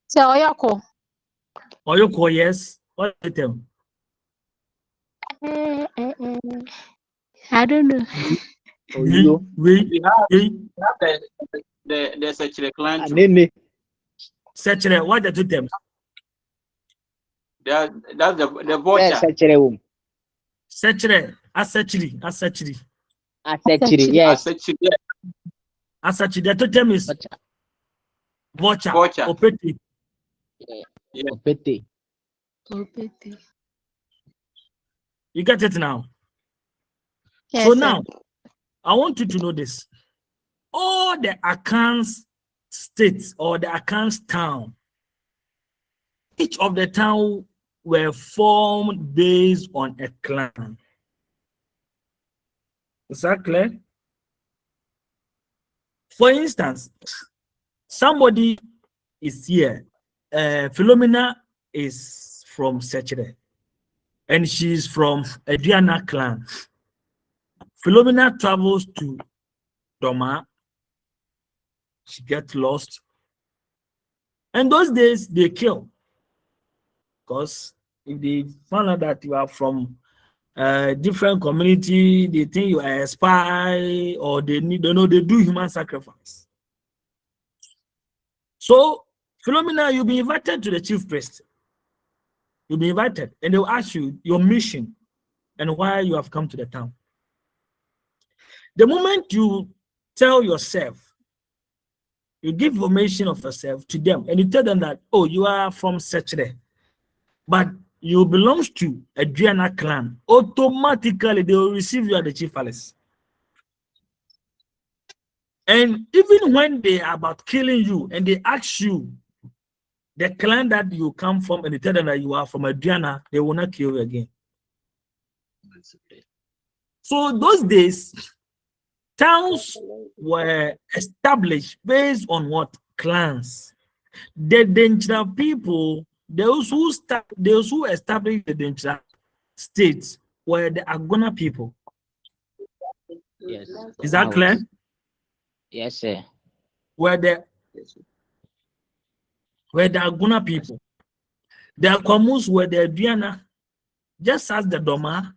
So Oyoko. Oyoko, yes. What item? I don't know. We have the Sechere clan. Sechere, what the totem? That's the vulture. Sechere, Asachiri. Yes. Asachiri, the totem is vulture. Opeti. Yeah. Opeti. You get it now? Yes, so now, I want you to know this. All the Akans states or the Akans town, each of the town were formed based on a clan. Is that clear? For instance, somebody is here. Philomena is from Sechere, and she's from Adriana clan. Philomena travels to Doma. She gets lost. And those days they kill. Because if they find out that you are from a different community, they think you are a spy, or they do human sacrifice. So, Philomena, you'll be invited to the chief priest. You'll be invited, and they'll ask you your mission and why you have come to the town. The moment you tell yourself, you give information of yourself to them, and you tell them that, oh, you are from Sechere, but you belong to a Adriana clan, automatically they will receive you as the chief palace. And even when they are about killing you and they ask you the clan that you come from and they tell them that you are from Adriana, they will not kill you again. So those days, towns were established based on what? Clans. The Denchira people, those who established the Denchira states were the Agona people. Yes. Is that clear? Yes, sir. Were the Agona people. The Akwamus were the Adriana, just as the Doma,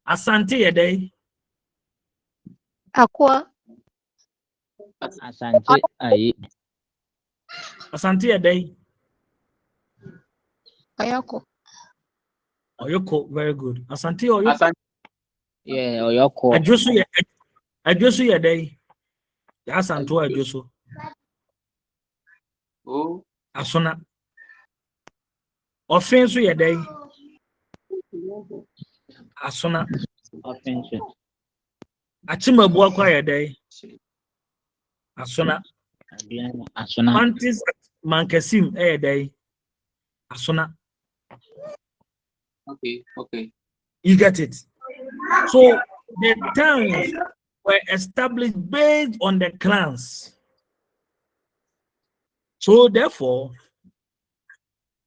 Asante Yedei, Aqua. Asante ayi. Asante Yedei, Ayako. Oyoko, very good. Asante Oyoko, Asante. Yeah, Oyoko. Ajosu Yedei, Asanto Ajosu, Oh, Asona, Offensu Yedei, Asona, Offensive. Achima Buakwa Yedei, Asona, Asuna. Mantis Mankesim Yedei, Asona. okay. You get it? So the towns were established based on the clans. So therefore,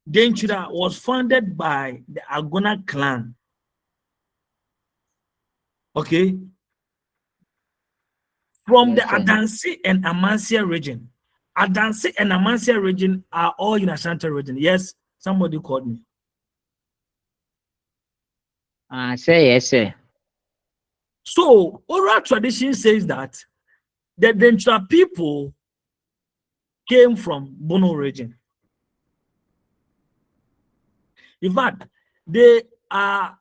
Denchira was founded by the Agona clan. Okay? From the Adansi and Amansia region. Adansi and Amansia region are all in Ashanti region. Yes, somebody called me. Say yes, sir. So oral tradition says that the Denchira people came from Bono region. In fact, they are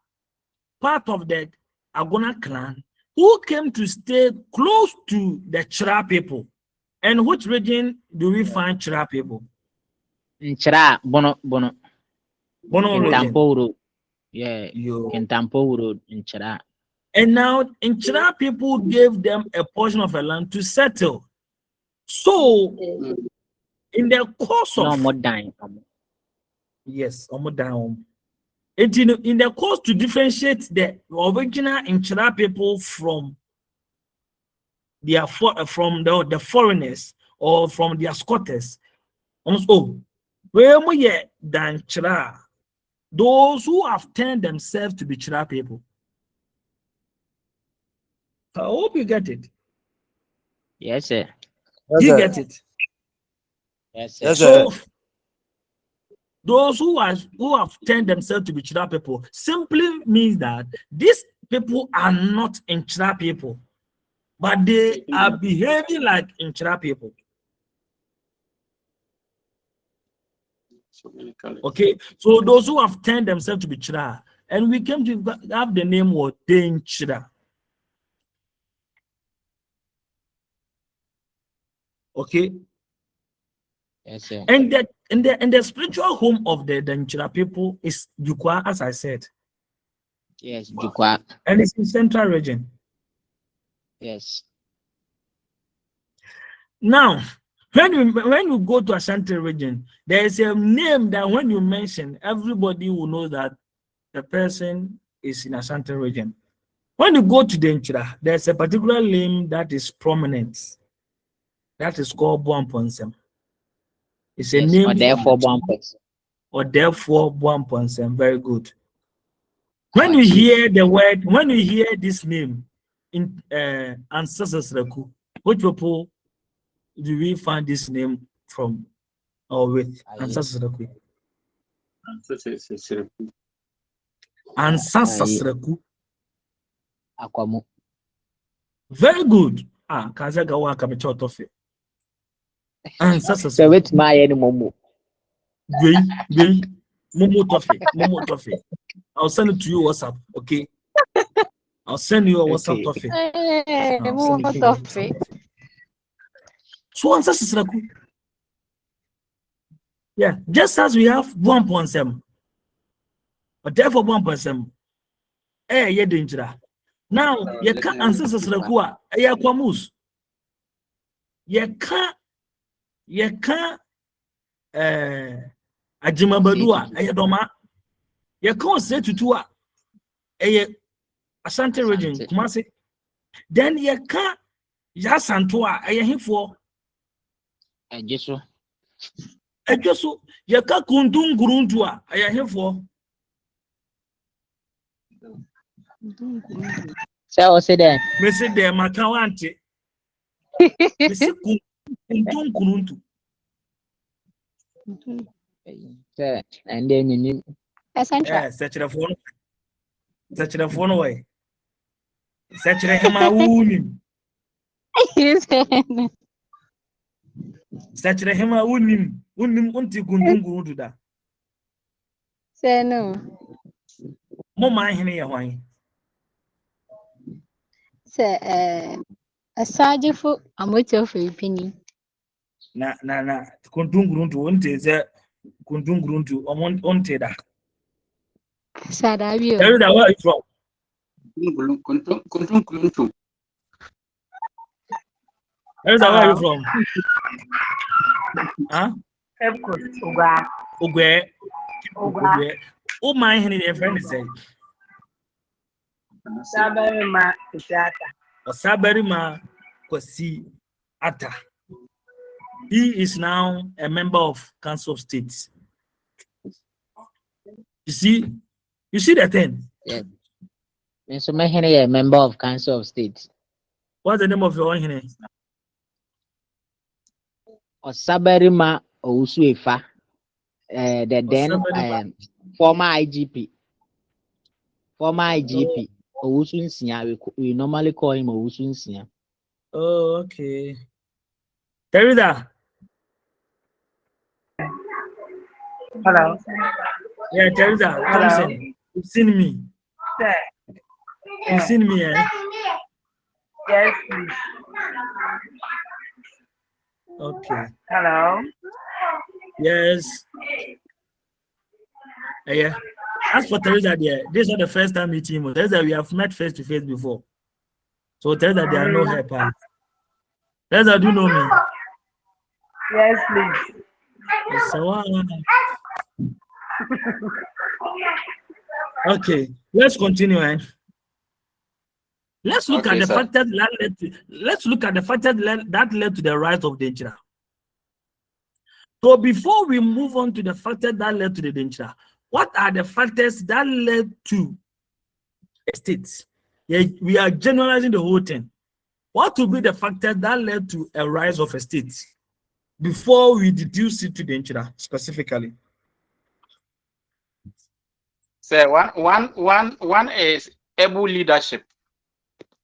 part of the Agona clan who came to stay close to the Chira people. And which region do we find Chira people? In Chira, Bono. Bono In region. Tampo Road. Yeah, in Tampo Road, in Chira. And now, in Chira, people gave them a portion of a land to settle. So, in the course of... No more dying. Yes, almost down. In the course to differentiate the original Inchira people from their from the foreigners or from their squatters. Also, where we than Chira, those who have turned themselves to be Chira people. I hope you get it. Yes, sir. You get it. Yes, sir. Yes, sir. So those who have turned themselves to be Chira people simply means that these people are not Inchira people, but they are behaving like Inchira people. Okay, so those who have turned themselves to be Chira, and we came to have the name of Den Chira. Okay. Yes, sir. And the spiritual home of the Danchira people is Jukwa, as I said. Yes, Jukwa. And it's in central region. Yes. Now, when you go to Ashanti region, there is a name that when you mention, everybody will know that the person is in Ashanti region. When you go to Danchira, there's a particular name that is prominent. That is called Buamponsem. It's a name or therefore Buamponsem. Or therefore Buamponsem. Very good. When you hear the word, when you hear this name in ancestors, which people do we find this name from or with ancestors? Ancestors. Akwamu. Very good. Kazaga wa kamicho Tothe. Ancestors. So wait my momo. Momo Tothe. I'll send it to you WhatsApp, okay? I'll send you a WhatsApp Tothe. So ancestors. Yeah, just as we have 1.7, but therefore 1.7. Now you can ancestors Kwamus. you can't Ajimabadua, Ayadoma, you can't say to Tua, Asante region, Kumasi. Then you can't Yasantua, I for just so. You can't Kundun Gurundua, I for. So I say that. Messi de Makawante. Messi Kundun Gurundu. And then you Essential. Such a phone. Such a phone away. Such a Hema Such a Hema Unim Unti Gundun Guruda. Say no. Moma Henny away. Say a sergeant for a motor for your penny. Na Kundun Gurundu unte Kundun Gurundu on Teda. Sadavio. Tell you that where it's from. Where's that where you from? Huh? Ugwe. Oh my Henny, a friend is saying. Sabarima Kwasi Atta. He is now a member of Council of State. You see the thing? yeah. So my Henry a member of Council of State. What's the name of your own Henry? Osaberima Ousuefa. The then former IGP. Ousunsia, we normally call him Ousunsia. Oh, okay. Teresa. Hello. Yeah, Teresa. Thompson. You've seen me. Sir. You've seen me, eh? Yes, please. Okay. Hello. Yes. Yeah. As for Teresa, there, this is not the first time meeting him. Teresa, we have met face to face before. So Teresa, there are no help. Teresa, do you know me? Yes, please. So, okay, let's continue. Let's look at the factors that led to the rise of danger. So before we move on to the factors that led to the danger, what are the factors that led to estates? Yeah, we are generalizing the whole thing. What will be the factors that led to a rise of estates before we deduce it to danger specifically? So one is able leadership.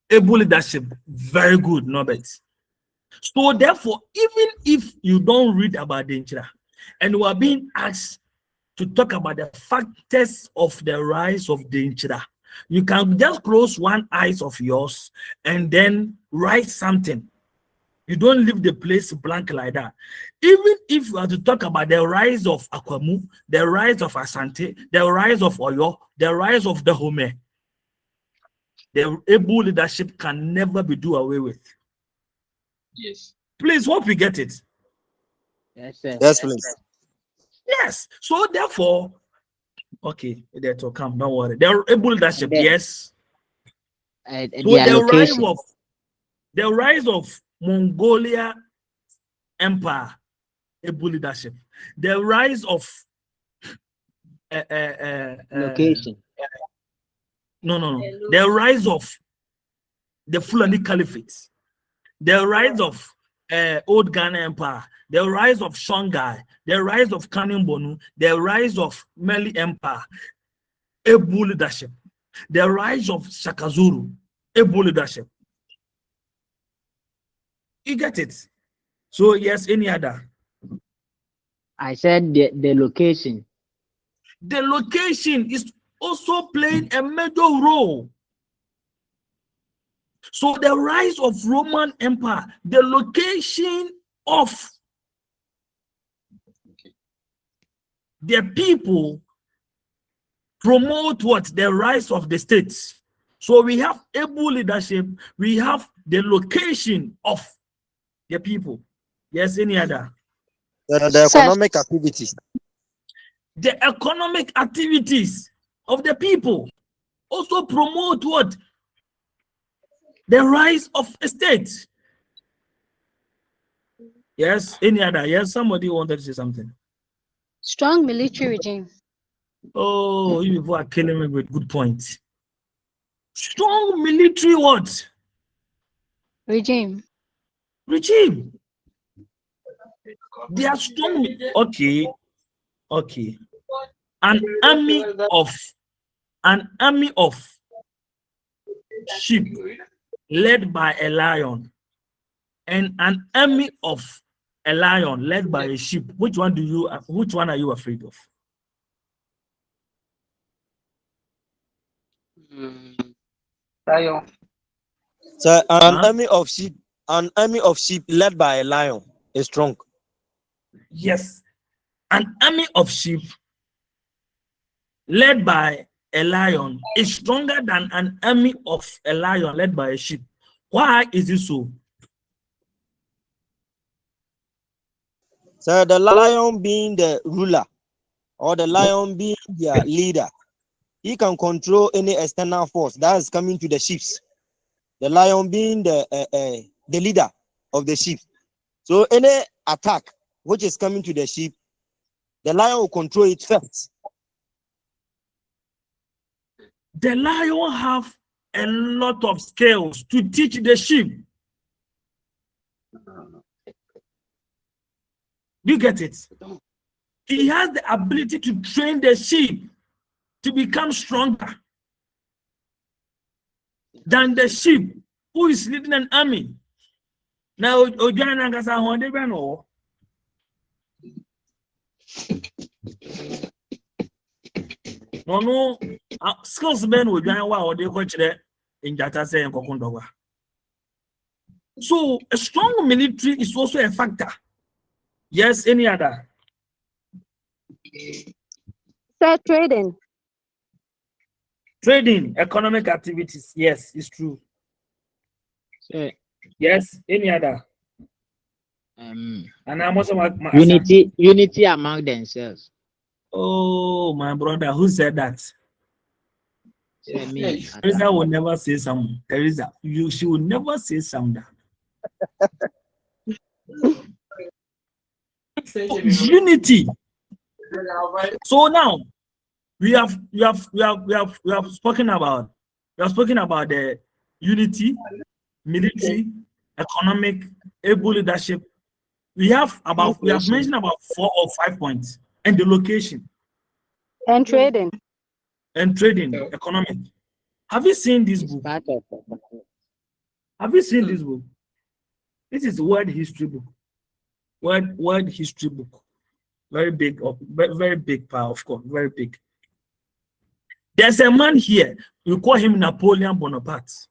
Able leadership, very good, Norbert. So therefore, even if you don't read about danger and you are being asked to talk about the factors of the rise of danger, you can just close one eye of yours and then write something. You don't leave the place blank like that. Even if you are to talk about the rise of Akwamu, the rise of Asante, the rise of Oyo, the rise of the Home, the able leadership can never be do away with. Yes. Please, hope we get it. Yes, sir. Yes, please. Yes. So therefore, okay, that will come. Don't worry. The able leadership, yes. So the rise of Mongolia Empire, able leadership. The rise of location. No. The rise of the Fulani Caliphate. The rise of Old Ghana Empire. The rise of Songhai. The rise of Kanimbonu. The rise of Mali Empire. Able leadership. The rise of Shakazuru. Able leadership. You get it? So yes, any other? I said the location. The location is also playing a major role. So the rise of Roman Empire, the location of the people promote what? The rise of the states. So we have able leadership, we have the location of The people. Yes, any other? The economic activities. The economic activities of the people also promote what? The rise of a state. Yes, any other? Yes, somebody wanted to say something. Strong military regime. Oh, you people are killing me with good points. Strong military what? Regime. Regime. They are strong. Okay. An army of sheep led by a lion, and an army of a lion led by a sheep. Which one are you afraid of? Lion. So an army of sheep led by a lion is strong. Yes. An army of sheep led by a lion is stronger than an army of a lion led by a sheep. Why is it so? So the lion being the ruler, or the lion being their leader, he can control any external force that is coming to the sheep. The lion being the leader of the sheep. So any attack which is coming to the sheep, the lion will control it first. The lion have a lot of skills to teach the sheep. You get it? He has the ability to train the sheep to become stronger than the sheep who is leading an army. Now, no skills men will join what they coach in data say. So a strong military is also a factor. Yes, any other? Fair trading. Trading, economic activities. Yes, it's true. Yes, any other? And I'm also unity among themselves. Oh, my brother, who said that? Me. Teresa will never say something. Teresa, she will never say something. Unity. So now we have spoken about the unity, military, economic, able leadership. We have mentioned about 4 or 5 points, and the location. And trading. And trading, economic. Have you seen this book? Have you seen this book? This is World History book. World History book. Very big, very big power, of course, very big. There's a man here, we call him Napoleon Bonaparte.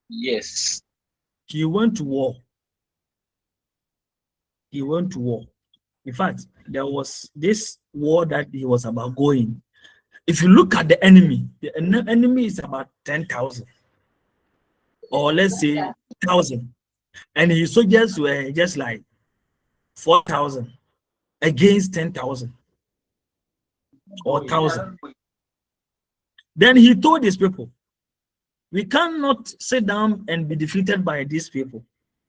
Yes. He went to war. In fact, there was this war that he was about going. If you look at the enemy is about 10,000. Or let's say 1,000. And his soldiers were just like 4,000 against 10,000 or 1,000. Then he told his people, we cannot sit down and be defeated by these people.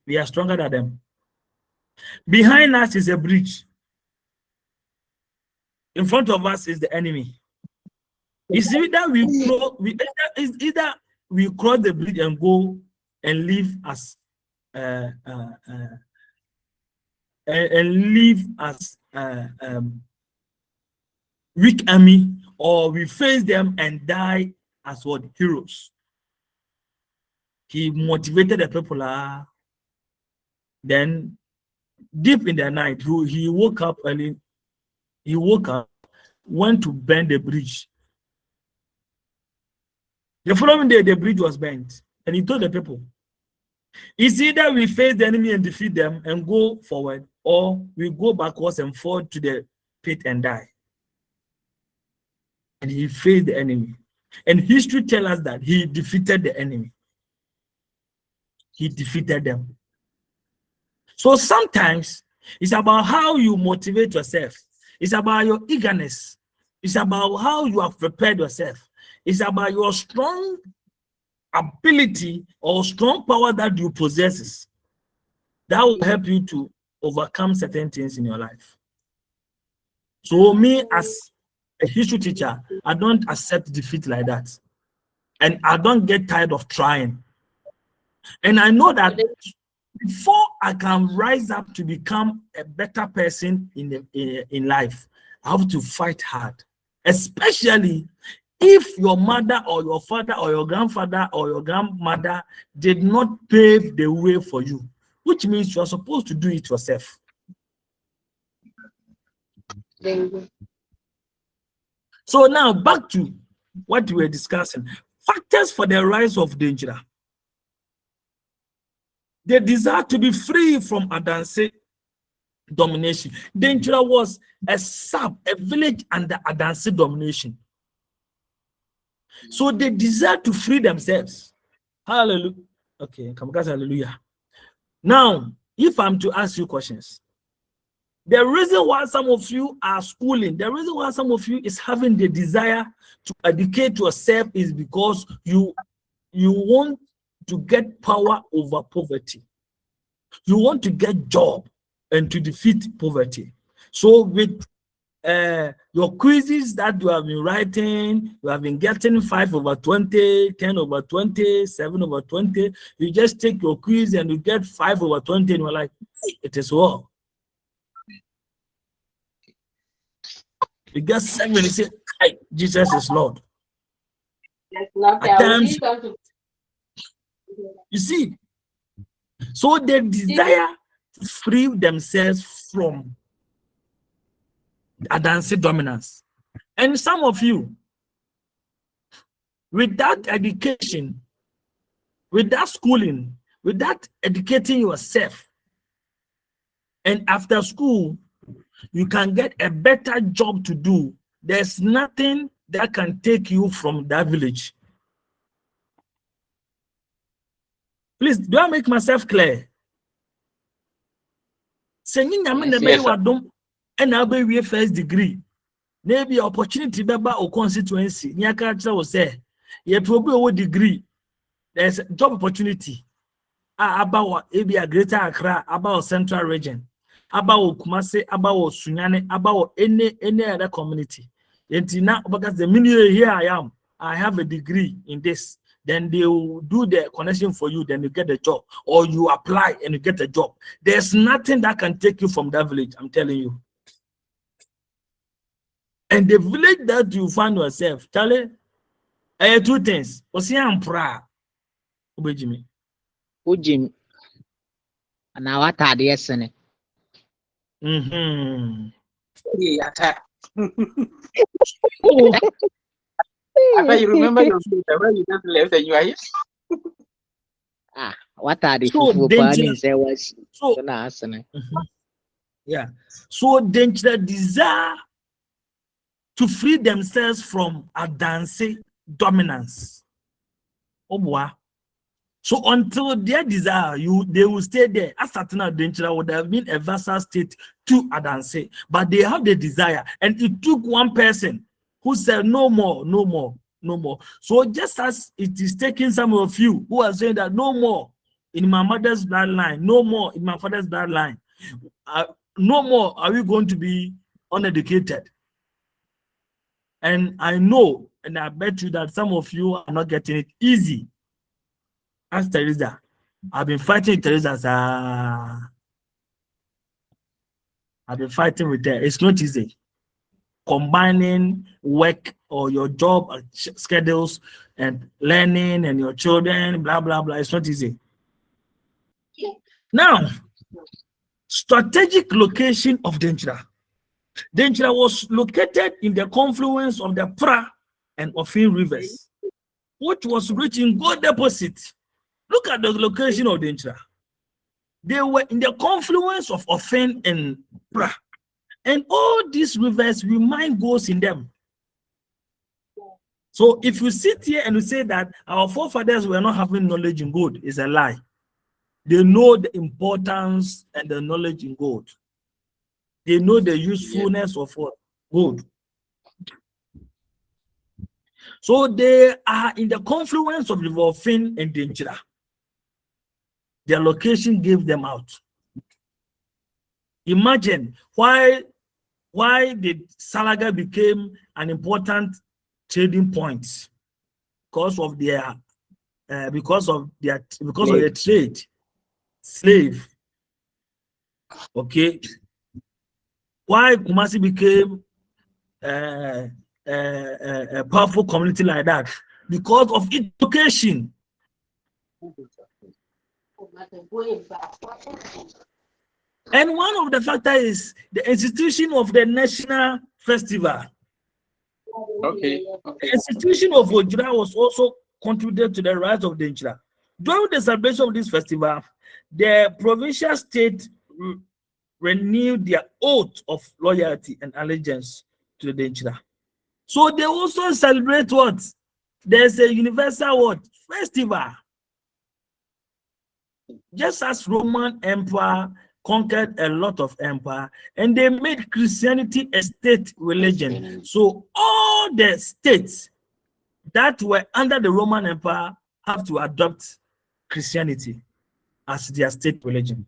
We are stronger than them. Behind us is a bridge. In front of us is the enemy. It's either we cross the bridge and go and live as weak army, or we face them and die as what? Heroes. He motivated the people. Then deep in the night, he woke up early. He woke up, went to bend the bridge. The following day, the bridge was bent, and he told the people, it's either we face the enemy and defeat them and go forward, or we go backwards and fall to the pit and die. And he faced the enemy. And history tells us that he defeated the enemy. He defeated them. So sometimes it's about how you motivate yourself. It's about your eagerness. It's about how you have prepared yourself. It's about your strong ability or strong power that you possess that will help you to overcome certain things in your life. So me, as a history teacher, I don't accept defeat like that. And I don't get tired of trying. And I know that before I can rise up to become a better person in life, I have to fight hard. Especially if your mother or your father or your grandfather or your grandmother did not pave the way for you, which means you are supposed to do it yourself. So now back to what we were discussing. Factors for the rise of danger. The desire to be free from Adanse domination. Danger was a village under Adanse domination. So they desire to free themselves. Hallelujah. Okay, come guys, hallelujah. Now, if I'm to ask you questions, the reason why some of you are schooling, the reason why some of you is having the desire to educate yourself is because you want to get power over poverty. You want to get job and to defeat poverty. So with your quizzes that you have been writing, you have been getting 5/20, 10/20, 7/20. You just take your quiz and you get 5/20, and you're like, hey, it is well. You get 7 and you say, hey, Jesus is Lord. At times, you see, so they desire to free themselves from Adanse dominance. And some of you, with that education, with that schooling, with that educating yourself, and after school, you can get a better job to do. There's nothing that can take you from that village. Please, do I make myself clear? Saying and I'll be first degree. Maybe opportunity beba or constituency. Nyaka will say, you probably a degree. There's a job opportunity. About maybe a greater Accra, about central region, about Kumasi, about Sunyane, about any other community. And now, because the minute here I am, I have a degree in this. Then they will do the connection for you, then you get the job, or you apply and you get a job. There's nothing that can take you from that village, I'm telling you. And the village that you find yourself, Charlie, two things. I'm proud. Jimmy. Now what are the essence? After you remember your future, when you just left and you are here. What are the yeah. So danger desire to free themselves from Adanse dominance. Oh boy. So until their desire, they will stay there. As Satina Danger would have been a vassal state to Adanse, but they have the desire, and it took one person who said no more, no more, no more. So just as it is taking some of you who are saying that no more in my mother's bloodline, no more in my father's bloodline, no more are we going to be uneducated. And I know, and I bet you that some of you are not getting it easy. Ask Teresa. I've been fighting Teresa. I've been fighting with her. It's not easy. Combining work or your job schedules and learning and your children, blah, blah, blah. It's not easy. Now, strategic location of Denchira. Denchira was located in the confluence of the Pra and Ofin rivers, which was rich in gold deposit. Look at the location of Denchira. They were in the confluence of Ofin and Pra. And all these rivers, we mine goes in them. So if you sit here and you say that our forefathers were not having knowledge in gold, it's a lie. They know the importance and the knowledge in gold. They know the usefulness of what? Gold. So they are in the confluence of River Fin and Denchira. Their location gave them out. Imagine why the Salaga became an important trading point because of their trade, slave. Okay, why Kumasi became a powerful community like that? Because of its location. And one of the factors is the institution of the national festival. Okay. The institution of Ojira was also contributed to the rise of the Denchira. During the celebration of this festival, the provincial state renewed their oath of loyalty and allegiance to the Denchira. So they also celebrate what? There's a universal what? Festival. Just as Roman Empire conquered a lot of empire, and they made Christianity a state religion. So all the states that were under the Roman Empire have to adopt Christianity as their state religion.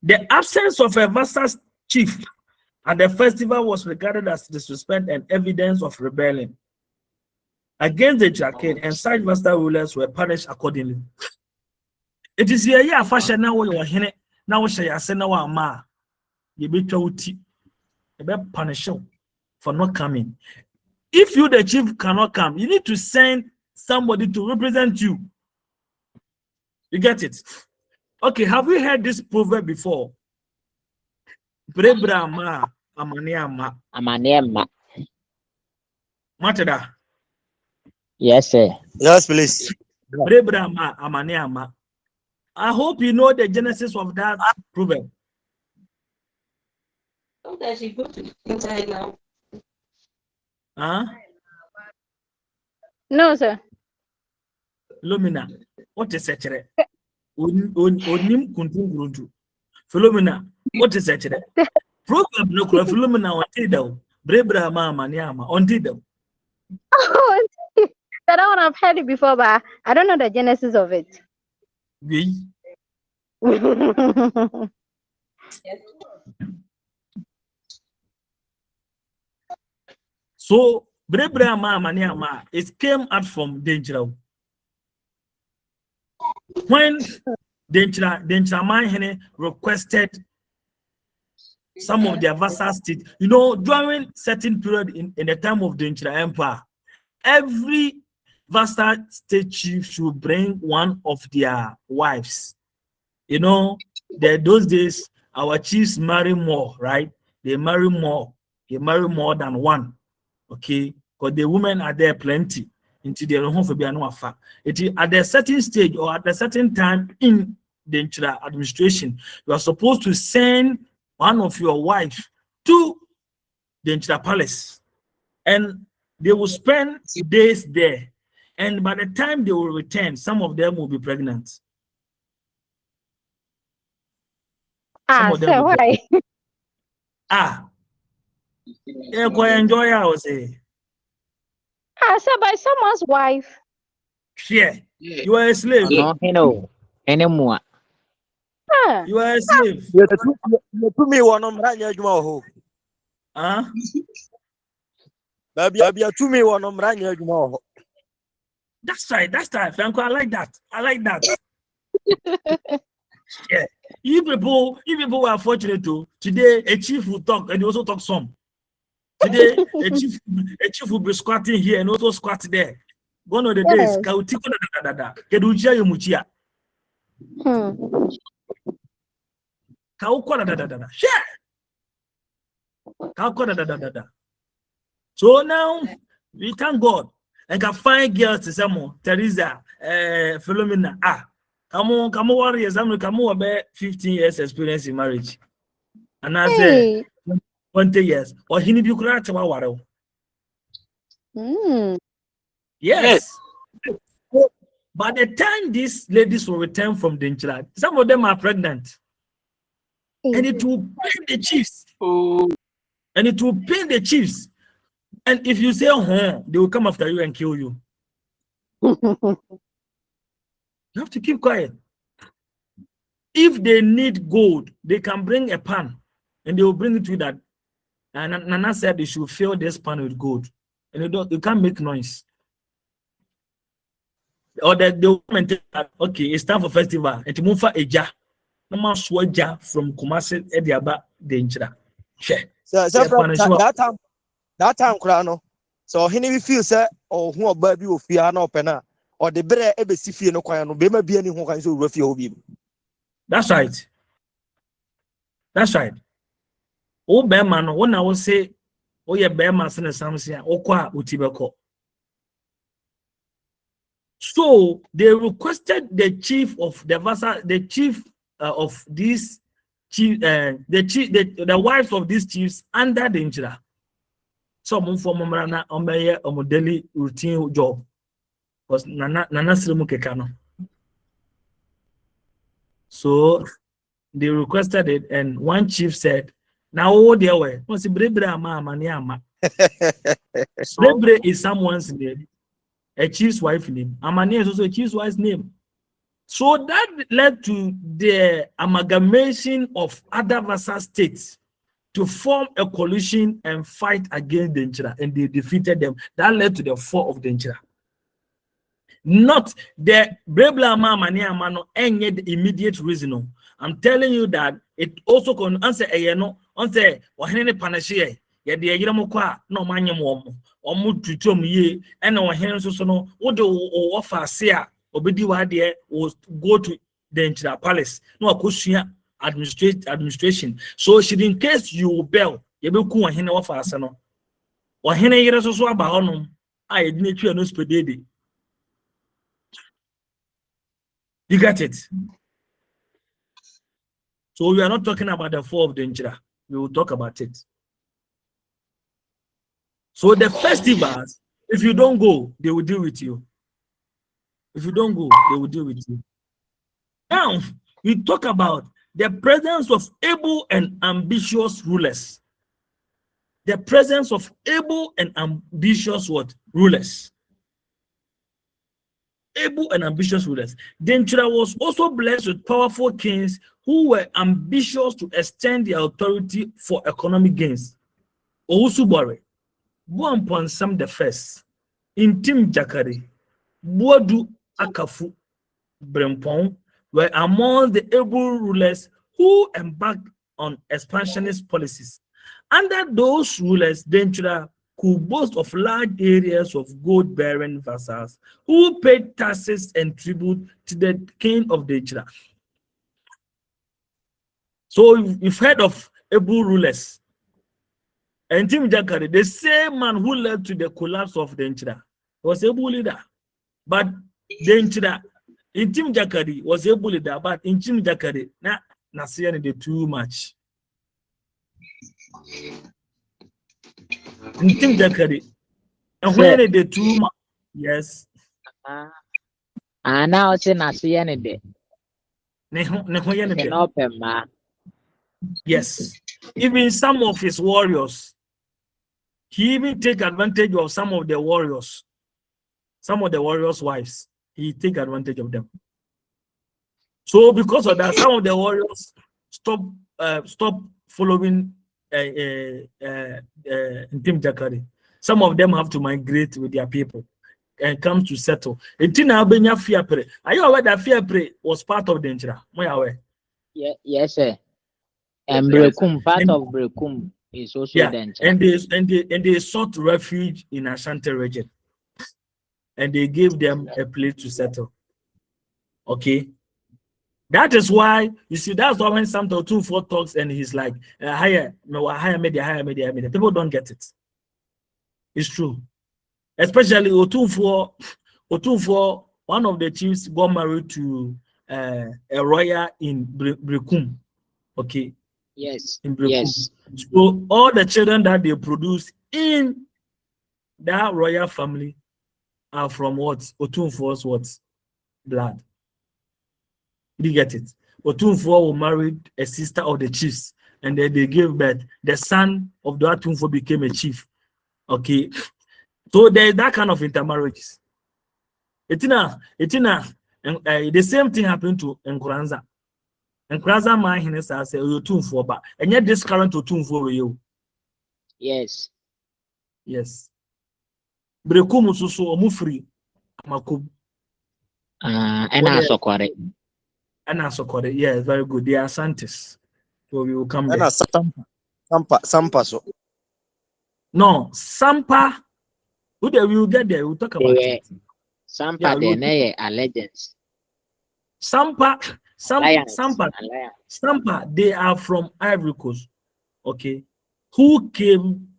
The absence of a vassal chief at the festival was regarded as disrespect and evidence of rebellion against the Jacquin, and such vassal rulers were punished accordingly. It is here, yeah, fashion now you are here. Now, shall I say now, ma? You be told you be punished for not coming. If you, the chief, cannot come, you need to send somebody to represent you. You get it? Okay, have you heard this proverb before? Brebra ma, amaniama. Amaniama. Matada. Yes, sir. Yes, please. Brebra ma, amaniama. I hope you know the genesis of that proverb. Huh? No, sir. Lumina, what is it? Onim kuntum gruntu. Philomena, what is it? Proverb no kula Philomena on Tidal. Brebra ma amaniama on Tidal. Oh, that one I've heard it before, but I don't know the genesis of it. So Brebra ma amaniama, it came out from Denchira. When Denchira Mahene requested some of their vassal states, you know, during certain period in the time of the Denchira Empire, every vassal state chief should bring one of their wives. You know, those days our chiefs marry more, right? They marry more. They marry more than one. Okay, because the women are there plenty. Into their home for being afa. It is at a certain stage or at a certain time in the Denchira administration, you are supposed to send one of your wives to the Denchira palace, and they will spend days there. And by the time they will return, some of them will be pregnant. Some of them so will be why? Yeah, quite enjoy our say. So by someone's wife. Yeah, you are a slave. No, no, anymore. You are a slave. You to me one of Ranya. Huh? Baby, to me one of Ranya. That's right. Franco, I like that. Yeah. You people were fortunate to today a chief will talk and he also talk some. Today a chief will be squatting here and also squat there. One of the days, Kautiko da Keduja Yumuchia. Kauko da. Share. Kauko da. So now we thank God and can find girls to some Teresa, Philomena. Come on, warriors. I'm about 15 years experience in marriage. And I say 20 years. Or he need to cry to our Yes. By the time these ladies will return from Denchira, some of them are pregnant. And it will pain the chiefs. Oh. And it will pain the chiefs. And if you say, they will come after you and kill you. You have to keep quiet. If they need gold, they can bring a pan and they will bring it to that. And Nana said they should fill this pan with gold. And you can't make noise. Or that they will maintain that, okay, it's time for festival. And to move for a jar. No man swaja from Kumasi Ediaba Denchira. So that time, Krano. So he never feels that or who a baby will fear no penna or the better ever see fear no quano, be maybe any who can so refuel him. That's right. That's right. Oh, Bearman, when I will say, oh, yeah, Bearman, and Samsia, Okwa, Utibako. So they requested the chief of the Vasa, the chief of these chief, the wives of these chiefs under danger. Some for Mamrana on my daily routine job was Nana Srimu Kekano. So they requested it, and one chief said, now, oh, dear way, what's Brebre Mama Niama? Brebre is someone's name, a chief's wife's name. Amania is also a chief's wife's name. So that led to the amalgamation of other vassal states to form a coalition and fight against Denchira, and they defeated them. That led to the fall of Denchira. Not the Brebla Mama Niama, any immediate reason. I'm telling you that it also can answer a no answer or any panacea. Yet the Yaramokwa no manium or mood to tell me and our hands also no what do offer say Obediwa there was go to the Denchira Palace. No Akushia administration. So should in case you bell, you will come and offer us no or Henry years or so about honum. I didn't hear no spedady. You got it. So we are not talking about the fall of Denchira. We will talk about it. So the festivals, if you don't go, they will deal with you. If you don't go, they will deal with you. Now, we talk about the presence of able and ambitious rulers. The presence of able and ambitious what? Rulers. Able and ambitious rulers. Denchira was also blessed with powerful kings who were ambitious to extend their authority for economic gains. Owusubore, Buamponsam the First, Intim Jakari, Boadu Akafu, Brempong were among the able rulers who embarked on expansionist policies. Under those rulers, Denchira could boast of large areas of gold-bearing vassals who paid taxes and tribute to the king of Denchira. So you've heard of able rulers. And Tim Jakari, the same man who led to the collapse of Denchira, was able leader. But Denchira, in Tim Jakari was able leader, but in Tim Jakari, Nasian did too much. In Tim Jakari, and when they did too much, yes. Now it's in Nasian day. Yes, even some of his warriors, he even take advantage of some of the warriors' wives. He take advantage of them. So because of that, some of the warriors stop following Tim Jakari. Some of them have to migrate with their people and come to settle. Are you aware that Fiapre was part of Denchira? Am I aware? Yes, sir. And Brekum, part of Brekum is also Denchira. And they sought refuge in Ashanti region. And they gave them a place to settle. Okay. That is why you see that's why when Sam 2-4 talks and he's like higher media. People don't get it. It's true. Especially Otunfor, one of the chiefs got married to a royal in Brekum. Okay. Yes. In Brekum. Yes. So all the children that they produce in that royal family are from what? Otunfor's what? blood. Did you get it? Otumfuo married a sister of the chiefs, and then they gave birth. The son of the Otumfuo became a chief. Okay, so there's that kind of intermarriages. The same thing happened to Nkuranza. Nkuranza man hines say Otumfuo ba, and yet this current Otumfuo you. Yes. Yes. Brekum susu omufri amakum. And also correct. And also correct. Yeah, very good. They are scientists. So we will come And there. Sampa so. No, Sampa. We will get there. We'll talk about it. Sampa, yeah, allegiance. Sampa, Alliance. Sampa, they are from Ivory Coast. Okay. Who came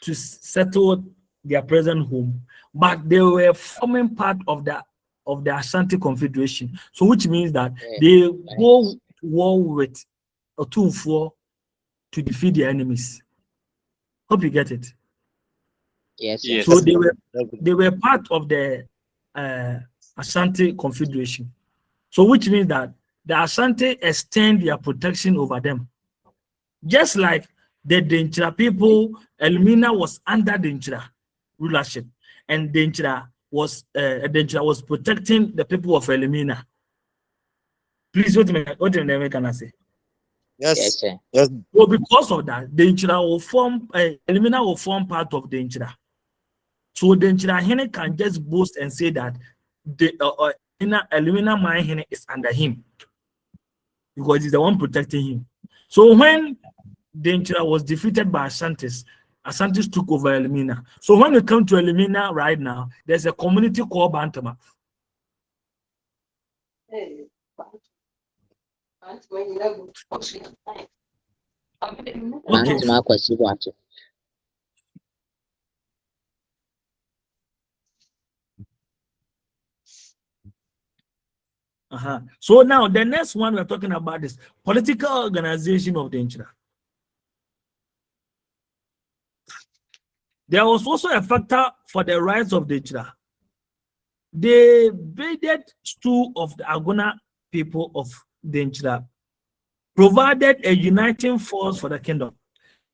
to settle their present home, but they were forming part of the Ashanti Confederation. So which means that they go to war with Otumfuo to defeat their enemies. Hope you get it. Yes. So they were part of the Ashanti Confederation. So which means that the Ashanti extend their protection over them. Just like the Denchira people, Elmina was under Denchira rulership, and Denchira was protecting the people of Elmina. Please, what can I say? Yes. So because of that, Denchira will form Elmina will form part of Denchira. So Denchira Hene can just boast and say that the Elmina my Hene is under him because he's the one protecting him. So when Denchira was defeated by Ashantis took over Elmina. So when we come to Elmina right now, there's a community called Bantama. Okay. So now the next one we're talking about is political organization of Denchira. There was also a factor for the rights of Denchira. The Beded stew of the Agona people of Denchira provided a uniting force for the kingdom.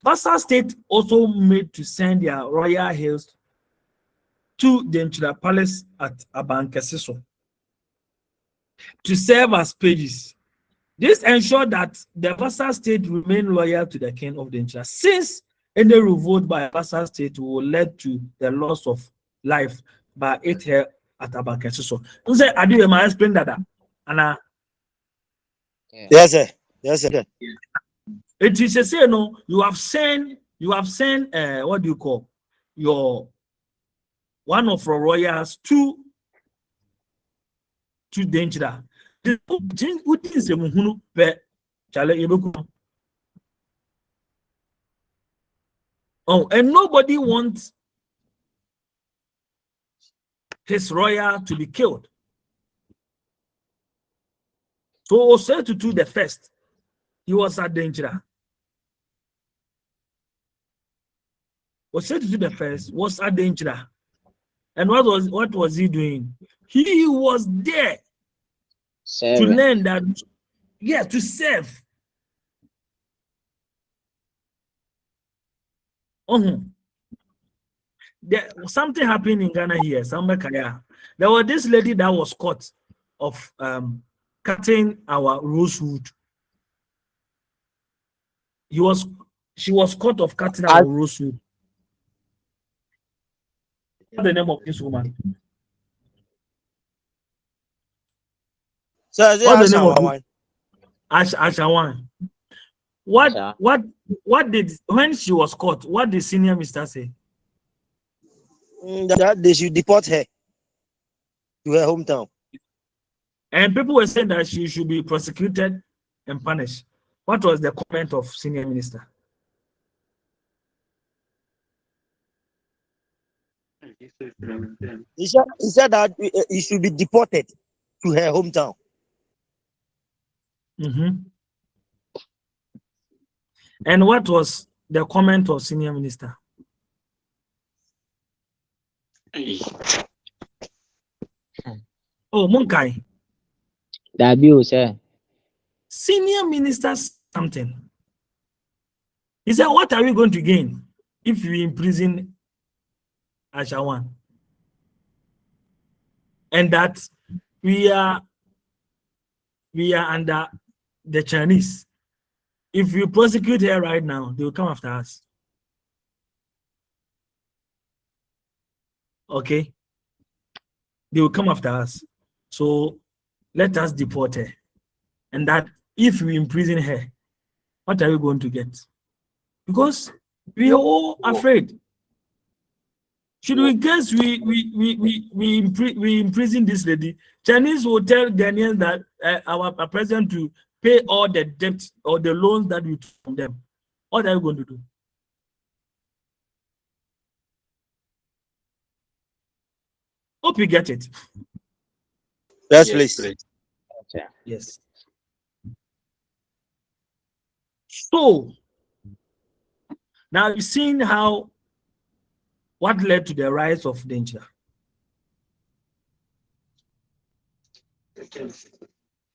Bassa State also made to send their royal heirs to Denchira Palace at Abankasiso to serve as pages. This ensured that the Bassa State remained loyal to the king of Denchira, since any revolt by Bassa State will lead to the loss of life by it here at Abankasiso. You say, I do explain that, Anna. Yes, sir. Yes, sir. It is a say no. You have sent what do you call your one of your royals to Denchira. Oh, and nobody wants his royal to be killed. So Osetutu the first, he was at Denchira. Osetutu the first was at Denchira. And what was he doing? He was there to learn that, to serve. Something happened in Ghana here. There was this lady that was caught of cutting our rosewood. She was caught of cutting our rosewood. What's the name of this woman? So what's the name of Ashawan? What did, when she was caught, what did senior minister say? That they should deport her to her hometown. And people were saying that she should be prosecuted and punished. What was the comment of senior minister? He said that he should be deported to her hometown. And what was the comment of senior minister? Oh, Munkai. That bill, sir. Senior minister something. He said, what are we going to gain if we imprison Ashawan? And that we are under the Chinese. If we prosecute her right now, they will come after us. Okay? They will come after us. So let us deport her. And that if we imprison her, what are we going to get? Because we are all afraid. Should we guess we imprison this lady? Chinese will tell Ghanaians that our president to pay all the debt or the loans that we took from them. What are we going to do? Hope you get it. Yes, please. Yes. So now you've seen how what led to the rise of danger.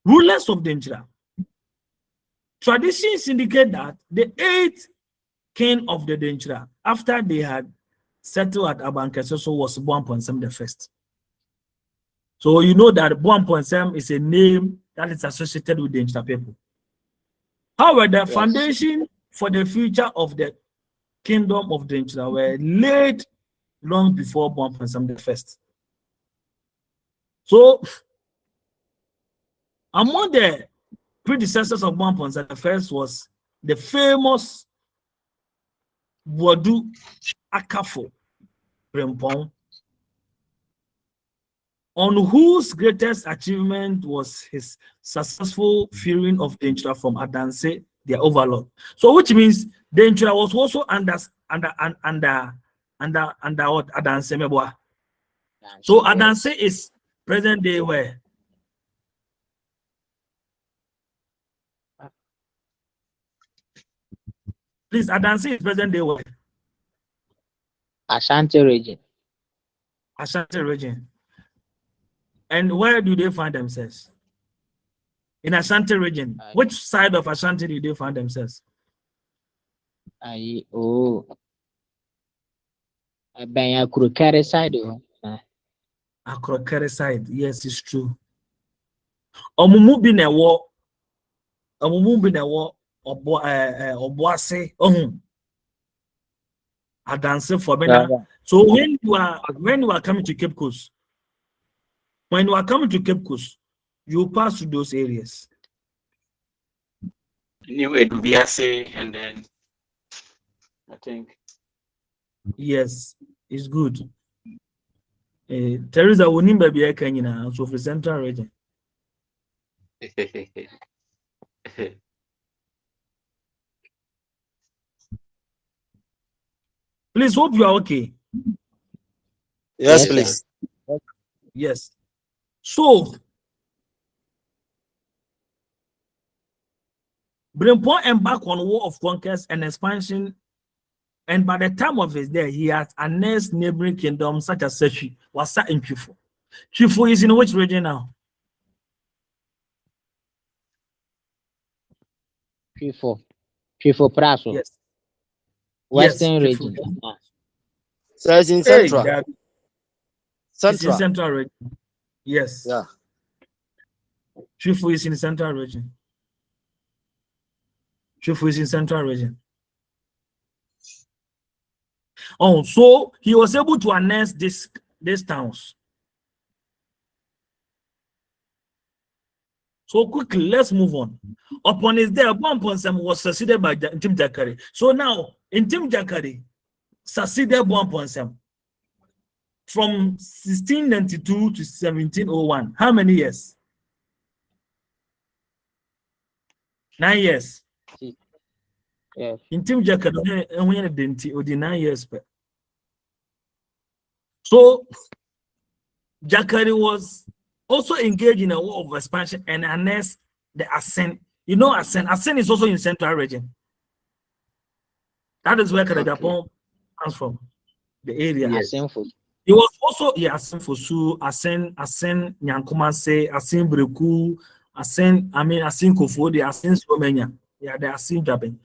Rulers of danger. Traditions indicate that the eighth king of the danger, after they had settled at Abankesoso, was Boamponsem the first. So you know that Boamponsem is a name that is associated with danger people. However, the foundation for the future of the kingdom of danger were laid long before Boamponsem the first. So among the predecessors of Boamponsem the first was the famous Wadu Akafo Rempong, on whose greatest achievement was his successful freeing of Denchira from Adanse, their overlord. So, which means Denchira was also under what Adanse Meboa. So Adanse is present day where? Please, Adanse is present day where? Ashanti region. Ashanti region. And where do they find themselves? In Ashanti region. Which side of Ashanti do they find themselves? Akrokere side. Akrokere side. Yes, it's true. Omumu bi na wo. Omumu bi na wo. Oboase. Adanse for Bena. So when you are coming to Cape Coast, you pass through those areas. New Edubiase, and then I think. Yes, it's good. Teresa Unimba be a Kenya, so for Central region. Please hope you are okay. Yes, please. Yes. So Brempong embarked on a war of conquest and expansion, and by the time of his death, he had annexed neighboring kingdoms such as Sechi, Wasa, and Chifo. Chifo is in which region now? Chifo Praso. Yes. Western yes, region. So it's in Central. It's in Central region. Yes. Yeah. Chifo is in Central region. Chifo is in Central region. Oh, so he was able to annex these towns. So quickly, let's move on. Upon his death, Boamponsem was succeeded by Ntim Jakari. So now, Ntim Jakari succeeded Boamponsem from 1692 to 1701. How many years? 9 years. Yes. Ntim Jakari only 9 years. So Jakari was also engaged in a war of expansion and annexed the Asen. You know Asen. Asen is also in Central region. That is where Kadagapon comes from. The area. Yes. He was also Asen Fosu, Asen Nyankumase, Asen Breku, Asen Kofode, Asen Somenya. Yeah, the Asen Jaben.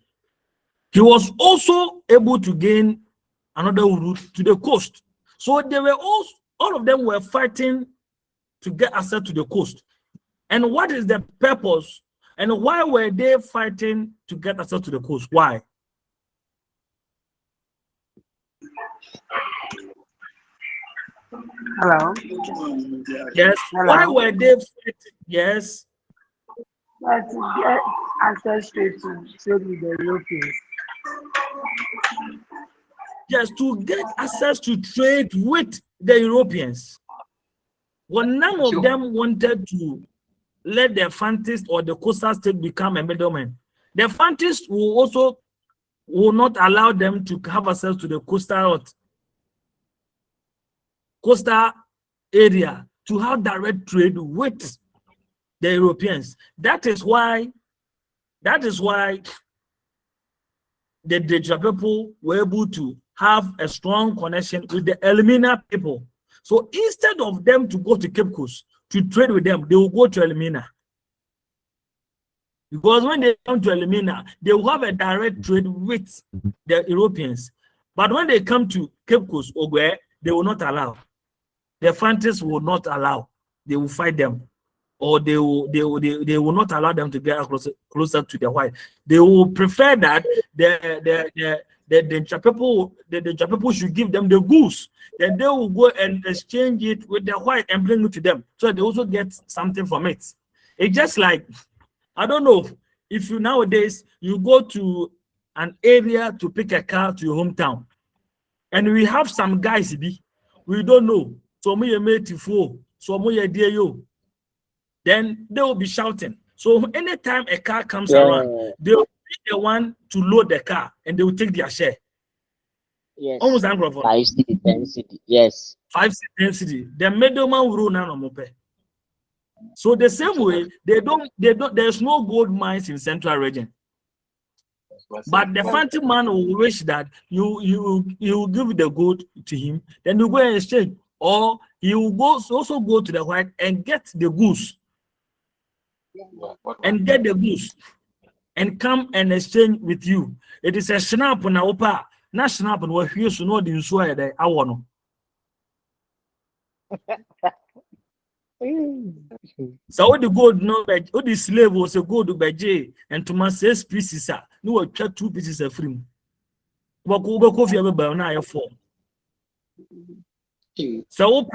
He was also able to gain another route to the coast. So they were all of them were fighting to get access to the coast. And what is the purpose? And why were they fighting to get access to the coast? Why? Hello. Yes. Hello. Why were they fighting? Yes. But to get access to trade with the Europeans. Yes, to get access to trade with the Europeans. Well, none of them wanted to let the Fantis or the coastal state become a middleman. The Fantis will not allow them to have access to the coastal area to have direct trade with the Europeans. That is why the Deja people were able to have a strong connection with the Elmina people. So instead of them to go to Cape Coast to trade with them, they will go to Elmina. Because when they come to Elmina, they will have a direct trade with the Europeans. But when they come to Cape Coast, Ogwe, they will not allow. The Fantis will not allow. They will fight them. Or they will not allow them to get closer to the white. They will prefer that the people should give them the goose. Then they will go and exchange it with the white and bring it to them. So they also get something from it. It's just like, I don't know, if you nowadays, you go to an area to pick a car to your hometown, and we have some guys, we don't know. So me mate for, so me dear you. Then they will be shouting. So anytime a car comes around, they will be the one to load the car and they will take their share. Yes. Almost angry. 5 city, 10 city. Yes. 5 city, 10 city. The middleman will rule now no pay. So the same way, there's no gold mines in central region. But the phantom man will wish that you give the gold to him, then you go and exchange. Or he will also go to the white and get the goose. And get the goose and come and exchange with you. It is a snap on our part. Not snap on what he used to know the inside the hour. So what the gold no by what the slave was a gold by J and to my 6 pieces, no 2 pieces of free. What go coffee ever by now 4. So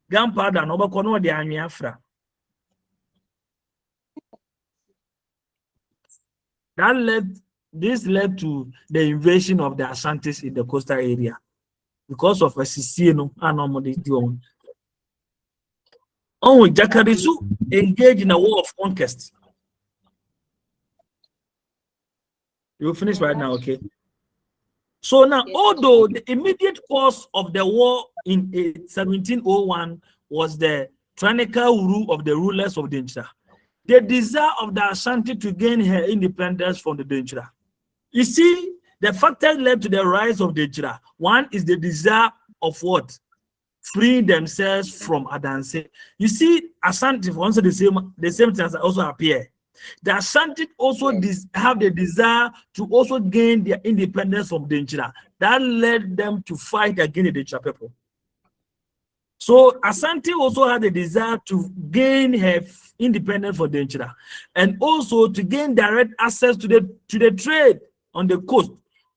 gunpowder no ba kono de anwafra. This led to the invasion of the Ashantis in the coastal area because of a Sisieno anomaly. Jakarisu engaged in a war of conquest. You finish right now, okay? So now, although the immediate cause of the war in 1701 was the tyrannical rule of the rulers of Denchira, the desire of the Ashanti to gain her independence from the Denchira. You see, the factors led to the rise of Denchira. One is the desire of what? Freeing themselves from Adanse. You see, Ashanti also the same things also appear. The Ashanti also have the desire to also gain their independence from Denchira. That led them to fight against the Denchira people. So Ashanti also had the desire to gain her independence from Denchira, and also to gain direct access to the trade on the coast,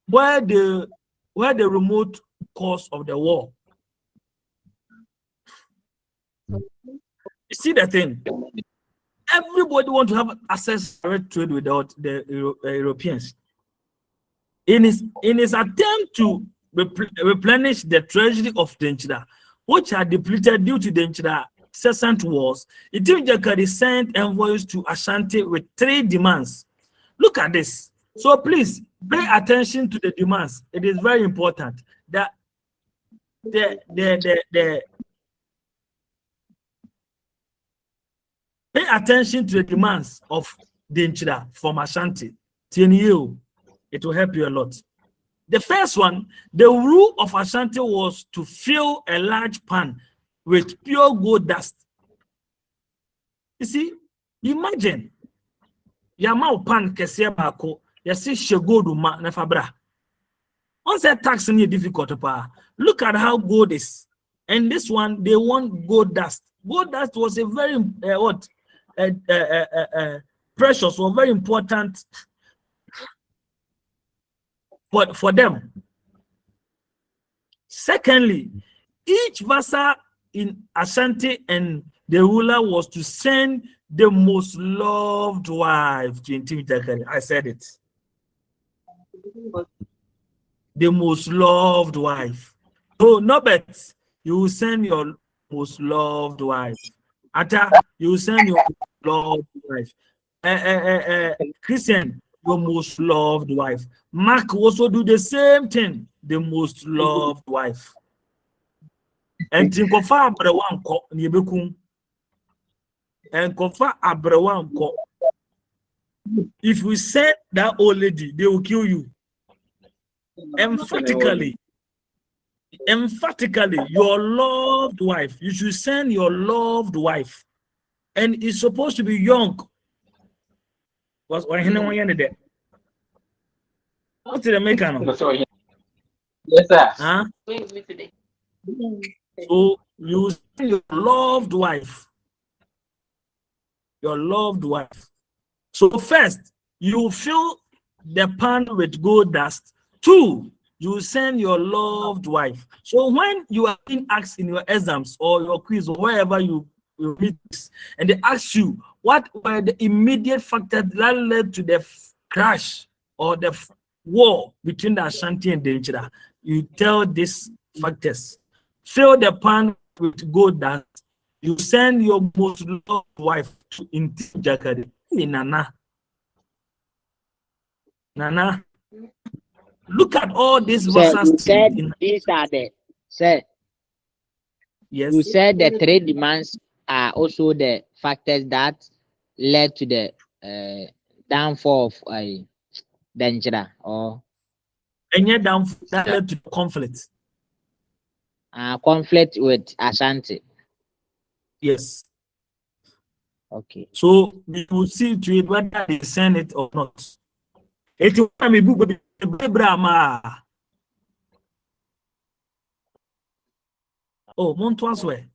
where the remote cause of the war. You see the thing? Everybody wants to have access to direct trade without the Europeans. In his attempt to replenish the treasury of Denchira, which had depleted due to Denchira incessant wars, Itim sent envoys to Ashanti with 3 demands. Look at this. So please pay attention to the demands. It is very important that pay attention to the demands of Denchira from Ashanti. It will help you a lot. The first one, the rule of Ashanti was to fill a large pan with pure gold dust. You see, imagine, Yamau pan kesia bako, yasi shegodu ma nefabra. Once that tax is difficult, look at how gold is. And this one, they want gold dust. Gold dust was a very precious or very important for them. Secondly, each vassal in Ashanti and the ruler was to send the most loved wife to intimidate. I said it. The most loved wife. Oh, no, but you will send your most loved wife. Ata, you will send your loved wife. Christian, your most loved wife. Mark also do the same thing. The most loved wife. And think of Abrewan ko nibekum. And kofa Abrewan ko. If we send that old lady, they will kill you. Emphatically, your loved wife. You should send your loved wife, and it's supposed to be young. What's the American? Yes, sir. Huh? So you send your loved wife. Your loved wife. So first, you fill the pan with gold dust. 2, you send your loved wife. So when you are being asked in your exams or your quiz or wherever you meet, and they ask you what were the immediate factors that led to the crash or the war between the Ashanti and the Nchira, you tell these factors. Fill the pan with gold dust. You send your most loved wife to Jakari. Nana. Look at all these verses. You said these are the sir. Yes. You said the 3 demands are also the factors that led to the downfall of Danjira or any downfall that led to conflict. Conflict with Ashanti. Yes. Okay. So we will see to it whether they send it or not. It will be book. Oh, Montwaswe.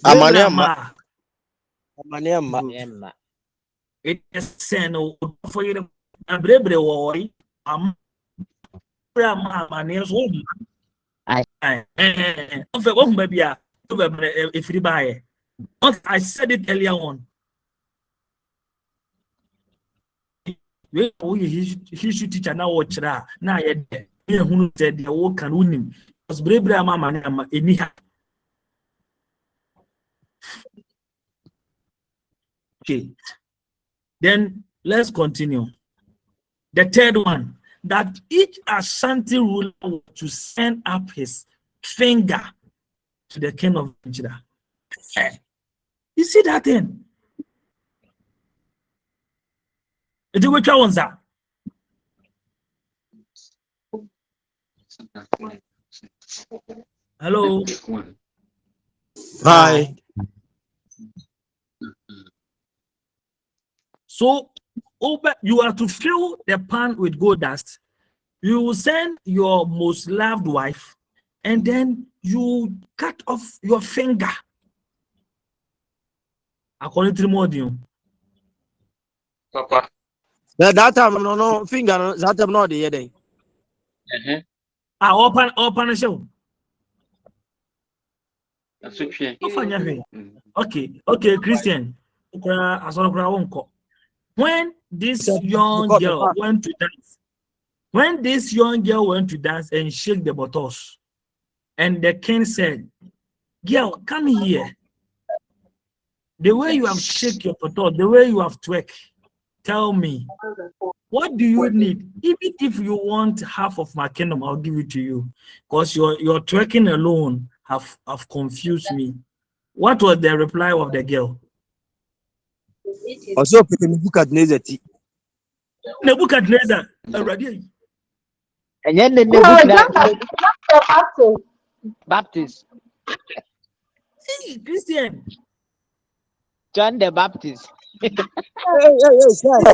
Amaniama. It is sent for you. And Brebre worry. I said it earlier on. He should teach an hour. Now, who said the work can win him. Was Brebra Mamma anyhow. Okay. Then let's continue. The third one, that each Ashanti ruler to send up his finger to the king of Nigeria. You see that thing? It which one's that? Hello. Hi. So you are to fill the pan with gold dust. You will send your most loved wife, and then you cut off your finger. According to the module. Papa. That time no finger that time not the day. Open show. Okay, Christian. When this young girl went to dance, and shake the bottles, and the king said, "Girl, come here. The way you have shake your bottle, the way you have twerk, tell me, what do you need? Even if you want half of my kingdom, I'll give it to you. Because your twerking alone have confused me." What was the reply of the girl? Also, Nebuchadnezzar. Nebuchadnezzar already. And then the No, John the Baptist. Baptist. Hey, Christian. John the Baptist. Hey, sir. Sorry,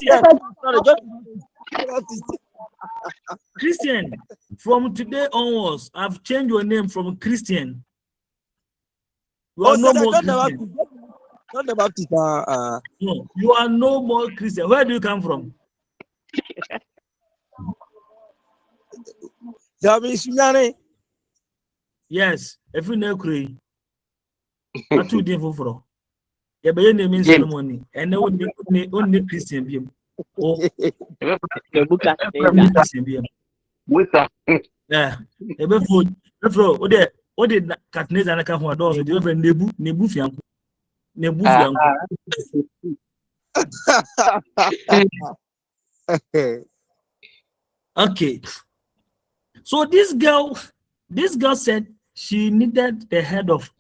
Christian, from today onwards, I've changed your name from Christian. You are no more Christian. Not the Baptist. No, you are no more Christian. Where do you come from? Yes, if you know Cree, I too dear for. Yeah, but your name is ceremony, and no only Christian beam. Oh, The book has Christian beam. Yeah, before, what did Katniss and I come from? Also, the different Nebu Fiam. Okay, so this girl said she needed the head of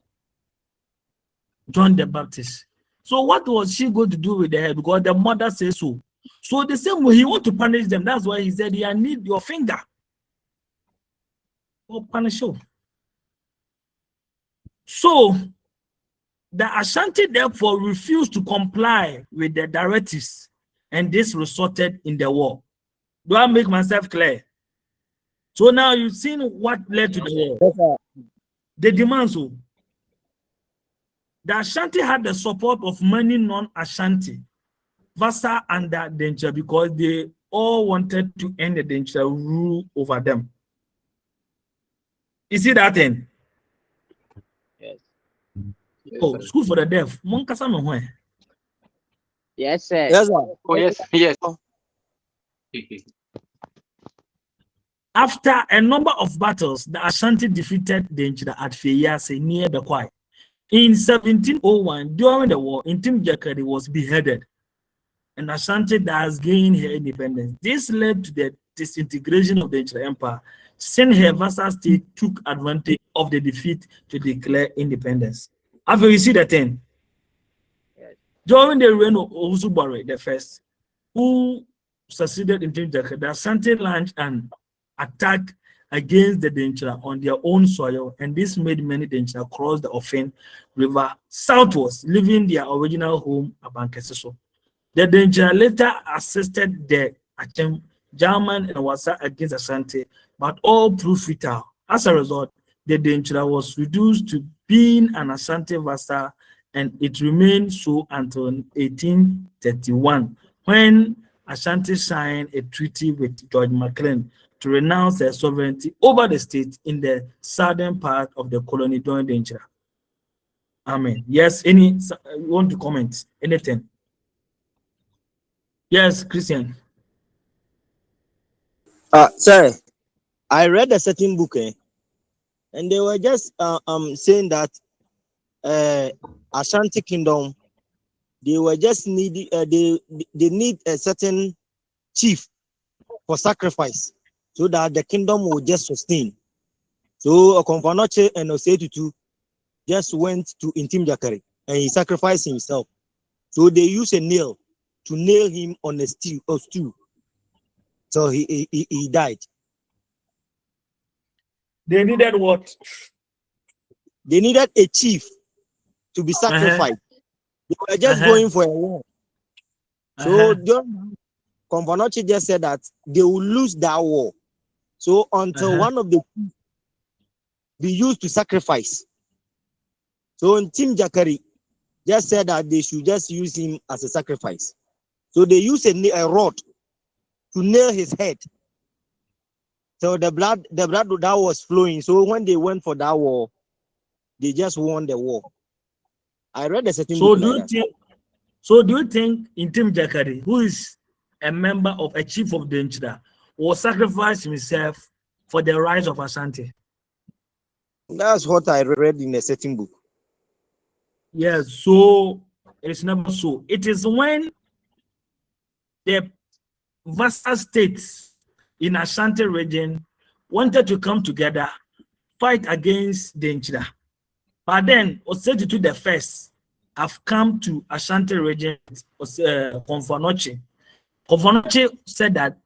John the Baptist. So what was she going to do with the head? Because the mother says so. So the same way he want to punish them. That's why he said, "I need your finger." Oh, punish you. So the Ashanti therefore refused to comply with the directives, and this resulted in the war. Do I make myself clear? So now you've seen what led to the war. The demands. So the Ashanti had the support of many non-Ashanti Vasa under danger because they all wanted to end the danger rule over them. You see that thing? Yes. Oh, school for the deaf. Yes, sir. Yes, sir. Oh, yes, yes. After a number of battles, the Ashanti defeated the Nchida at Feyase near Bekwai. In 1701, during the war, Intim Jakari was beheaded, and Ashanti thus gained her independence. This led to the disintegration of the Nchida Empire, since her vassal state took advantage of the defeat to declare independence. After you see the thing, Yes. during the reign of Ozubare the First, who succeeded in Jakari, the Ashanti launched an attack against the Denchira on their own soil, and this made many Denchira cross the Ofen River southwards, leaving their original home Abankeseso. The Denchira later assisted the Achem, German, and Wasa against Ashanti, but all proved futile. As a result, the Denchira was reduced to being an Ashanti vassal, and it remained so until 1831, when Ashanti signed a treaty with George McLean to renounce their sovereignty over the state in the southern part of the colony during the Denchira. Amen. Yes, you want to comment? Anything? Yes, Christian. Sorry, I read a certain book, and they were just saying that Ashanti Kingdom, they were just needing they need a certain chief for sacrifice, so that the kingdom will just sustain. So Okomfanoche and Osetutu just went to Intim Jakari and he sacrificed himself. So they used a nail to nail him on a stool. So he died. They needed what? They needed a chief to be sacrificed. They were just going for a war. So Komfanoche just said that they will lose that war. So until one of the be used to sacrifice. So in Tim Jakari just said that they should just use him as a sacrifice. So they used a rod to nail his head. So the blood that was flowing. So when they went for that war, they just won the war. I read a certain book like that. So do you think Intim Jakari, who is a member of a chief of the Denchira, will sacrifice himself for the rise of Ashanti? That's what I read in a certain book. Yes, so it's never so. It is when the vassal states in Ashanti region wanted to come together, fight against the Denchira. But then Osetutu the First have come to Ashanti region, Komfanoche. Komfanoche said that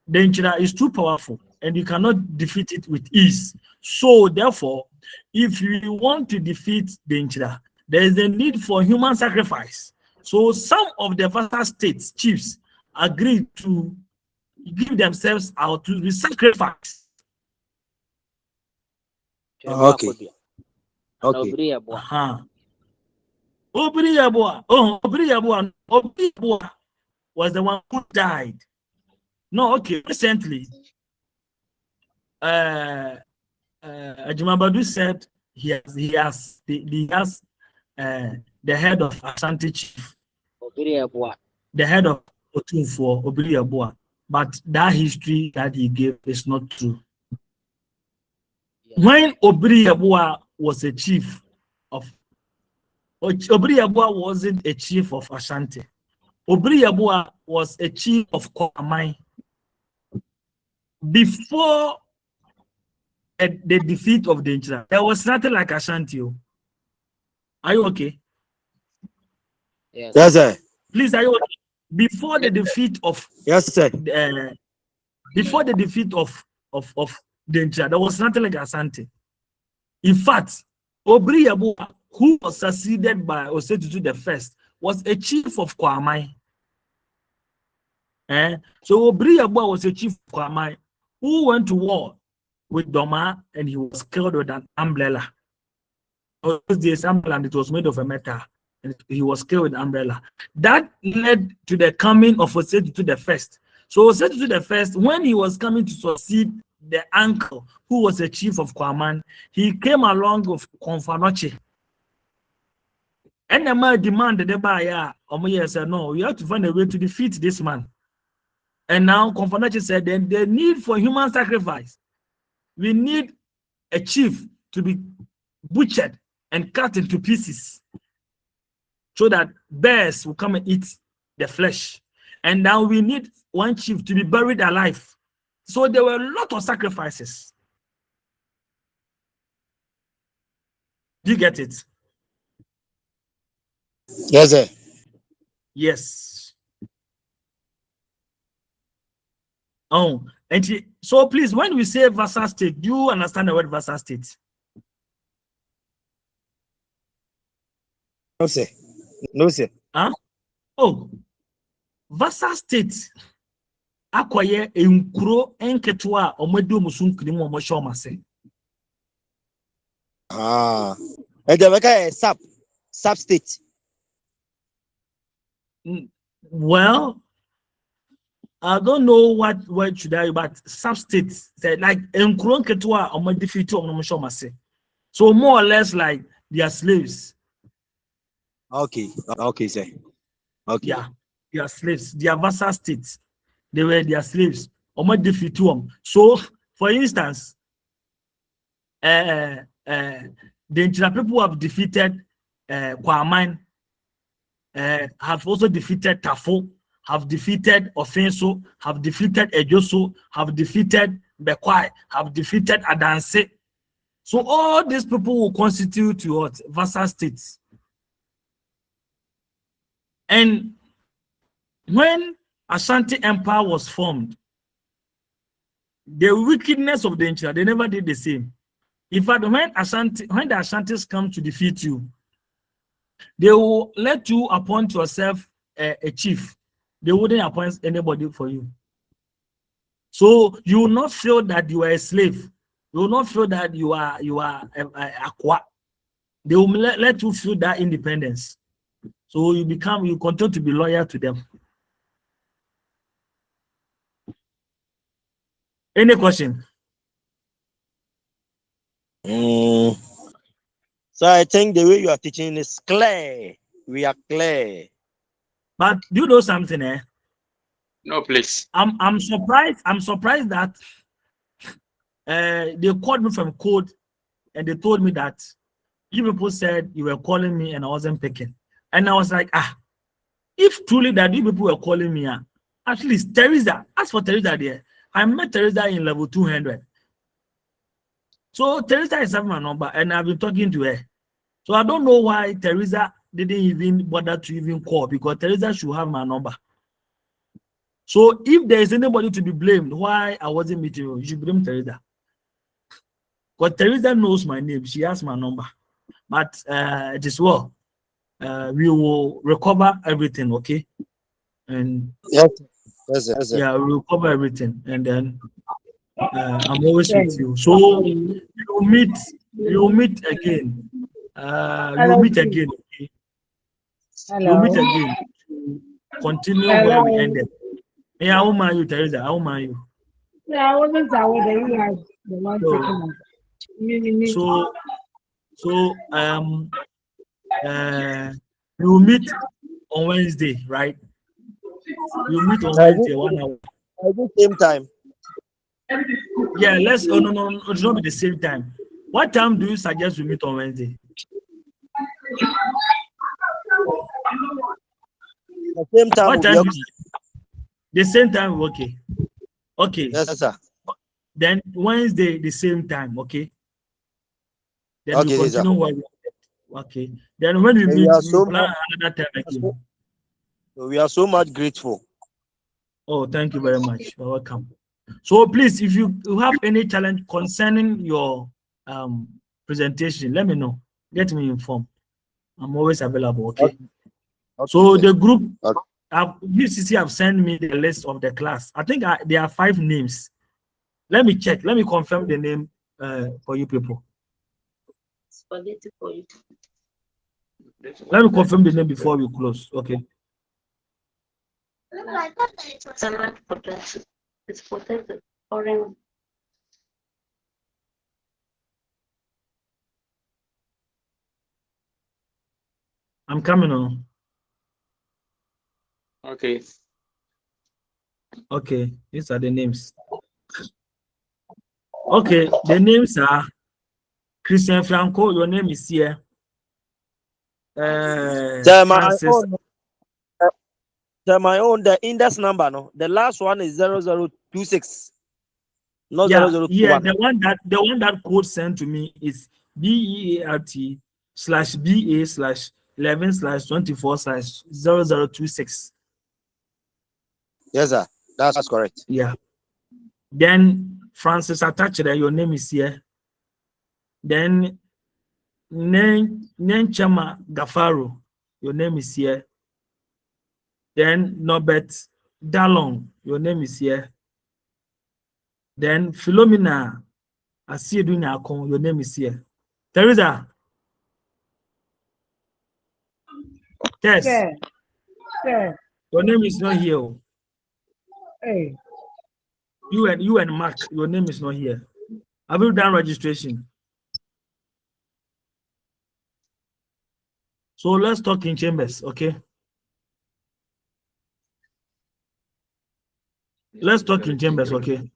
the Denchira is too powerful. and you cannot defeat it with ease. So therefore, if you want to defeat danger, there is a need for human sacrifice. So some of the vassal states chiefs agreed to give themselves out to be sacrificed. Okay. Obriyabua was the one who died. No, okay. Recently, Ajimabadu said he has the head of Ashanti chief, the head of Otunfo Obriyabua, but that history that he gave is not true. When Obriyabua was a chief of Obriyabua wasn't a chief of Ashanti. Obriyabua was a chief of Kwamai. Before the defeat of Danger, there was nothing like Ashanti. Are you okay? Yes, sir. Please, are you okay? Before the defeat of sir. Before the defeat of Danger, there was nothing like Ashanti. In fact, Obriyabua, who was succeeded by Osetutu the First, was a chief of Kwamai. So Obriyabua was a chief of Kwamai who went to war with Doma, and he was killed with an umbrella. This umbrella, and it was made of a metal, and he was killed with an umbrella. That led to the coming of Osetutu the First. So Osetutu the First, when he was coming to succeed the uncle who was a chief of Kwaman, he came along with Konfanoche. And the man demanded the buyer, said, no, we have to find a way to defeat this man. And now Konfanoche said, then the need for human sacrifice. We need a chief to be butchered and cut into pieces so that bears will come and eat the flesh. And now we need one chief to be buried alive. So there were a lot of sacrifices. Do you get it? Yes, sir. Yes. Oh, and so please, when we say vassal state, do you understand the word vassal state? No, sir. No, sir. Huh? Oh, vassal state. Akwaye enkuro enketwa omodu musunkiri mu omosho mase. And the sub state. Well, I don't know what word should I, but sub-states like enkuro enketwa omodu fitu omosho mase. So more or less like they are slaves. Okay, sir. Okay. Yeah, they are slaves. They are vassal states. They were their slaves. So, for instance, the Nchira people have defeated Kwaman, have also defeated Tafo, have defeated Ofenso, have defeated Ejoso, have defeated Bekwai, have defeated Adanse. So all these people will constitute what? Vassal states. And when Ashanti Empire was formed, the wickedness of the Nchira, they never did the same. In fact, when the Ashantis come to defeat you, they will let you appoint yourself a chief. They wouldn't appoint anybody for you. So you will not feel that you are a slave. You will not feel that you are a kwa. They will let you feel that independence. So you continue to be loyal to them. Any question? So I think the way you are teaching is clear. We are clear. But do you know something, eh? No, please. I'm surprised. I'm surprised that they called me from code and they told me that you people said you were calling me and I wasn't picking. And I was like, if truly that you people were calling me, at least Teresa, ask for Teresa there. I met Teresa in level 200. So Teresa is having my number and I've been talking to her. So I don't know why Teresa didn't even bother to even call, because Teresa should have my number. So if there is anybody to be blamed why I wasn't meeting you, you should blame Teresa. Because Teresa knows my name. She has my number. But it is well. We will recover everything, okay? And Yes, sir. yeah, we will cover everything. And then I'm always Sir. with you. So you'll meet again. You'll Hello. meet again, okay? You'll Hello. meet again. Continue where we Hello. ended. Yeah, how are you, Teresa? How are you? Yeah, I wasn't aware that you guys the one taking us. So we'll meet on Wednesday, right? We'll meet on Wednesday, 1 hour. At the same time. Yeah, let's. Oh no, it's not be the same time. What time do you suggest we meet on Wednesday? The same time. What time? The same time. Okay. Okay. Yes, sir. Then Wednesday, the same time. Okay. Then Okay, we continue what we. Okay. Then when we meet, we plan another time again. We are so much grateful. Oh, thank you very much. You're welcome. So please, if you have any challenge concerning your presentation, let me know. Get me informed. I'm always available. Okay. So the group, UCC have sent me the list of the class. I think there are 5 names. Let me check. Let me confirm the name for you people. Let me confirm the name before we close. Okay. It's protected. I'm coming on. Okay. Okay, these are the names. Okay, the names are Christian Franco. Your name is here. Francis. My own, the index number, no. The last one is 0026. Not Yeah, 0021. yeah. The one that code sent to me is BEART/BA/11/24/0026. Yes, sir. That's correct. Yeah. Then Francis attached there. Your name is here. Then Nenchama Gafaro. Your name is here. Then Norbert Dallon. Your name is here. Then Philomena Asiedunyakon. Your name is here. Teresa. Yes. Sir. Your name is not here. Hey. You and Mark, your name is not here. Have you done registration? So let's talk in chambers, okay? Let's talk in chambers, okay?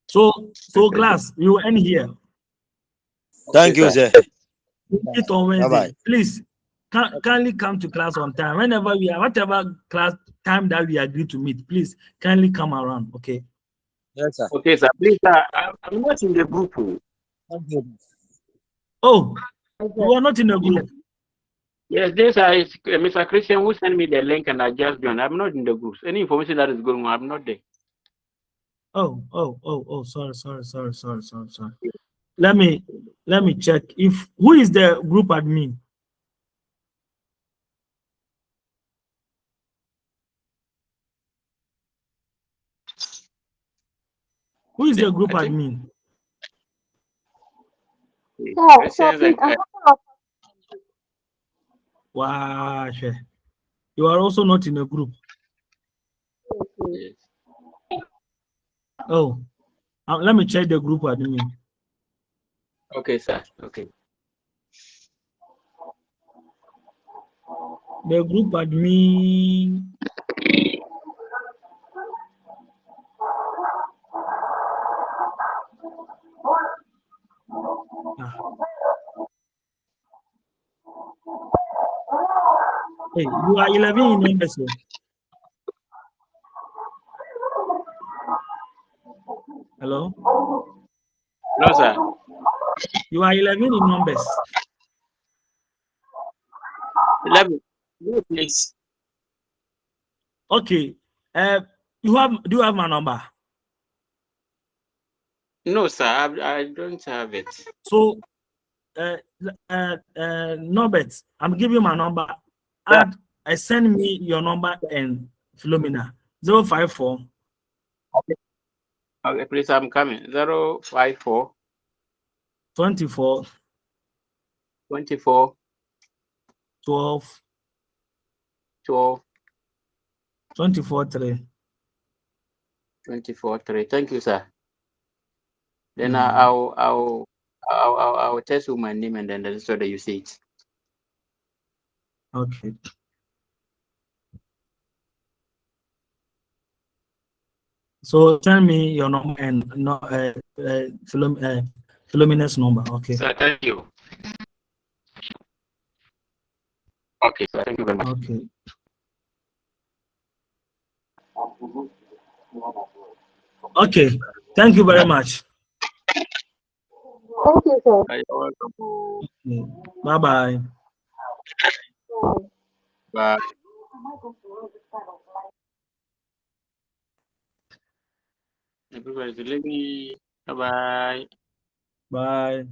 So class, you end here. Thank you, sir. Meet on Wednesday. Bye-bye. Please kindly come to class on time. Whenever we are, whatever class time that we agree to meet, please kindly come around, okay? Yes, sir. Okay, sir. Please, sir, I'm not in the group. Thank you. Oh, you are not in the group. Yes, this is Mr. Christian who sent me the link and I just joined. I'm not in the groups. Any information that is going on, I'm not there. Oh, sorry. Let me check if who is the group admin. Who is the group admin? Wow, you are also not in a group. Yes. Oh, let me check the group admin. Okay, sir. Okay. The group admin. Hey, you are 11 in numbers. Hello? No, sir. You are 11 in numbers. 11. Please. Okay. Do you have my number? No, sir, I don't have it. So, Norbert, I'm giving you my number. Send me your number and Philomena 054. Okay, please, I'm coming. 054 24 24 12 12 24 3. 24 3. Thank you, sir. Then Mm. I'll test you my name and then the so that you see it. Okay. So send me your number and Philomena's number. Okay. Sir, thank you. Okay, sir, thank you very much. Okay. Okay. Thank you very much. Thank you, sir. You're welcome. Bye-bye. Bye. Everybody, let me. Bye bye. Bye.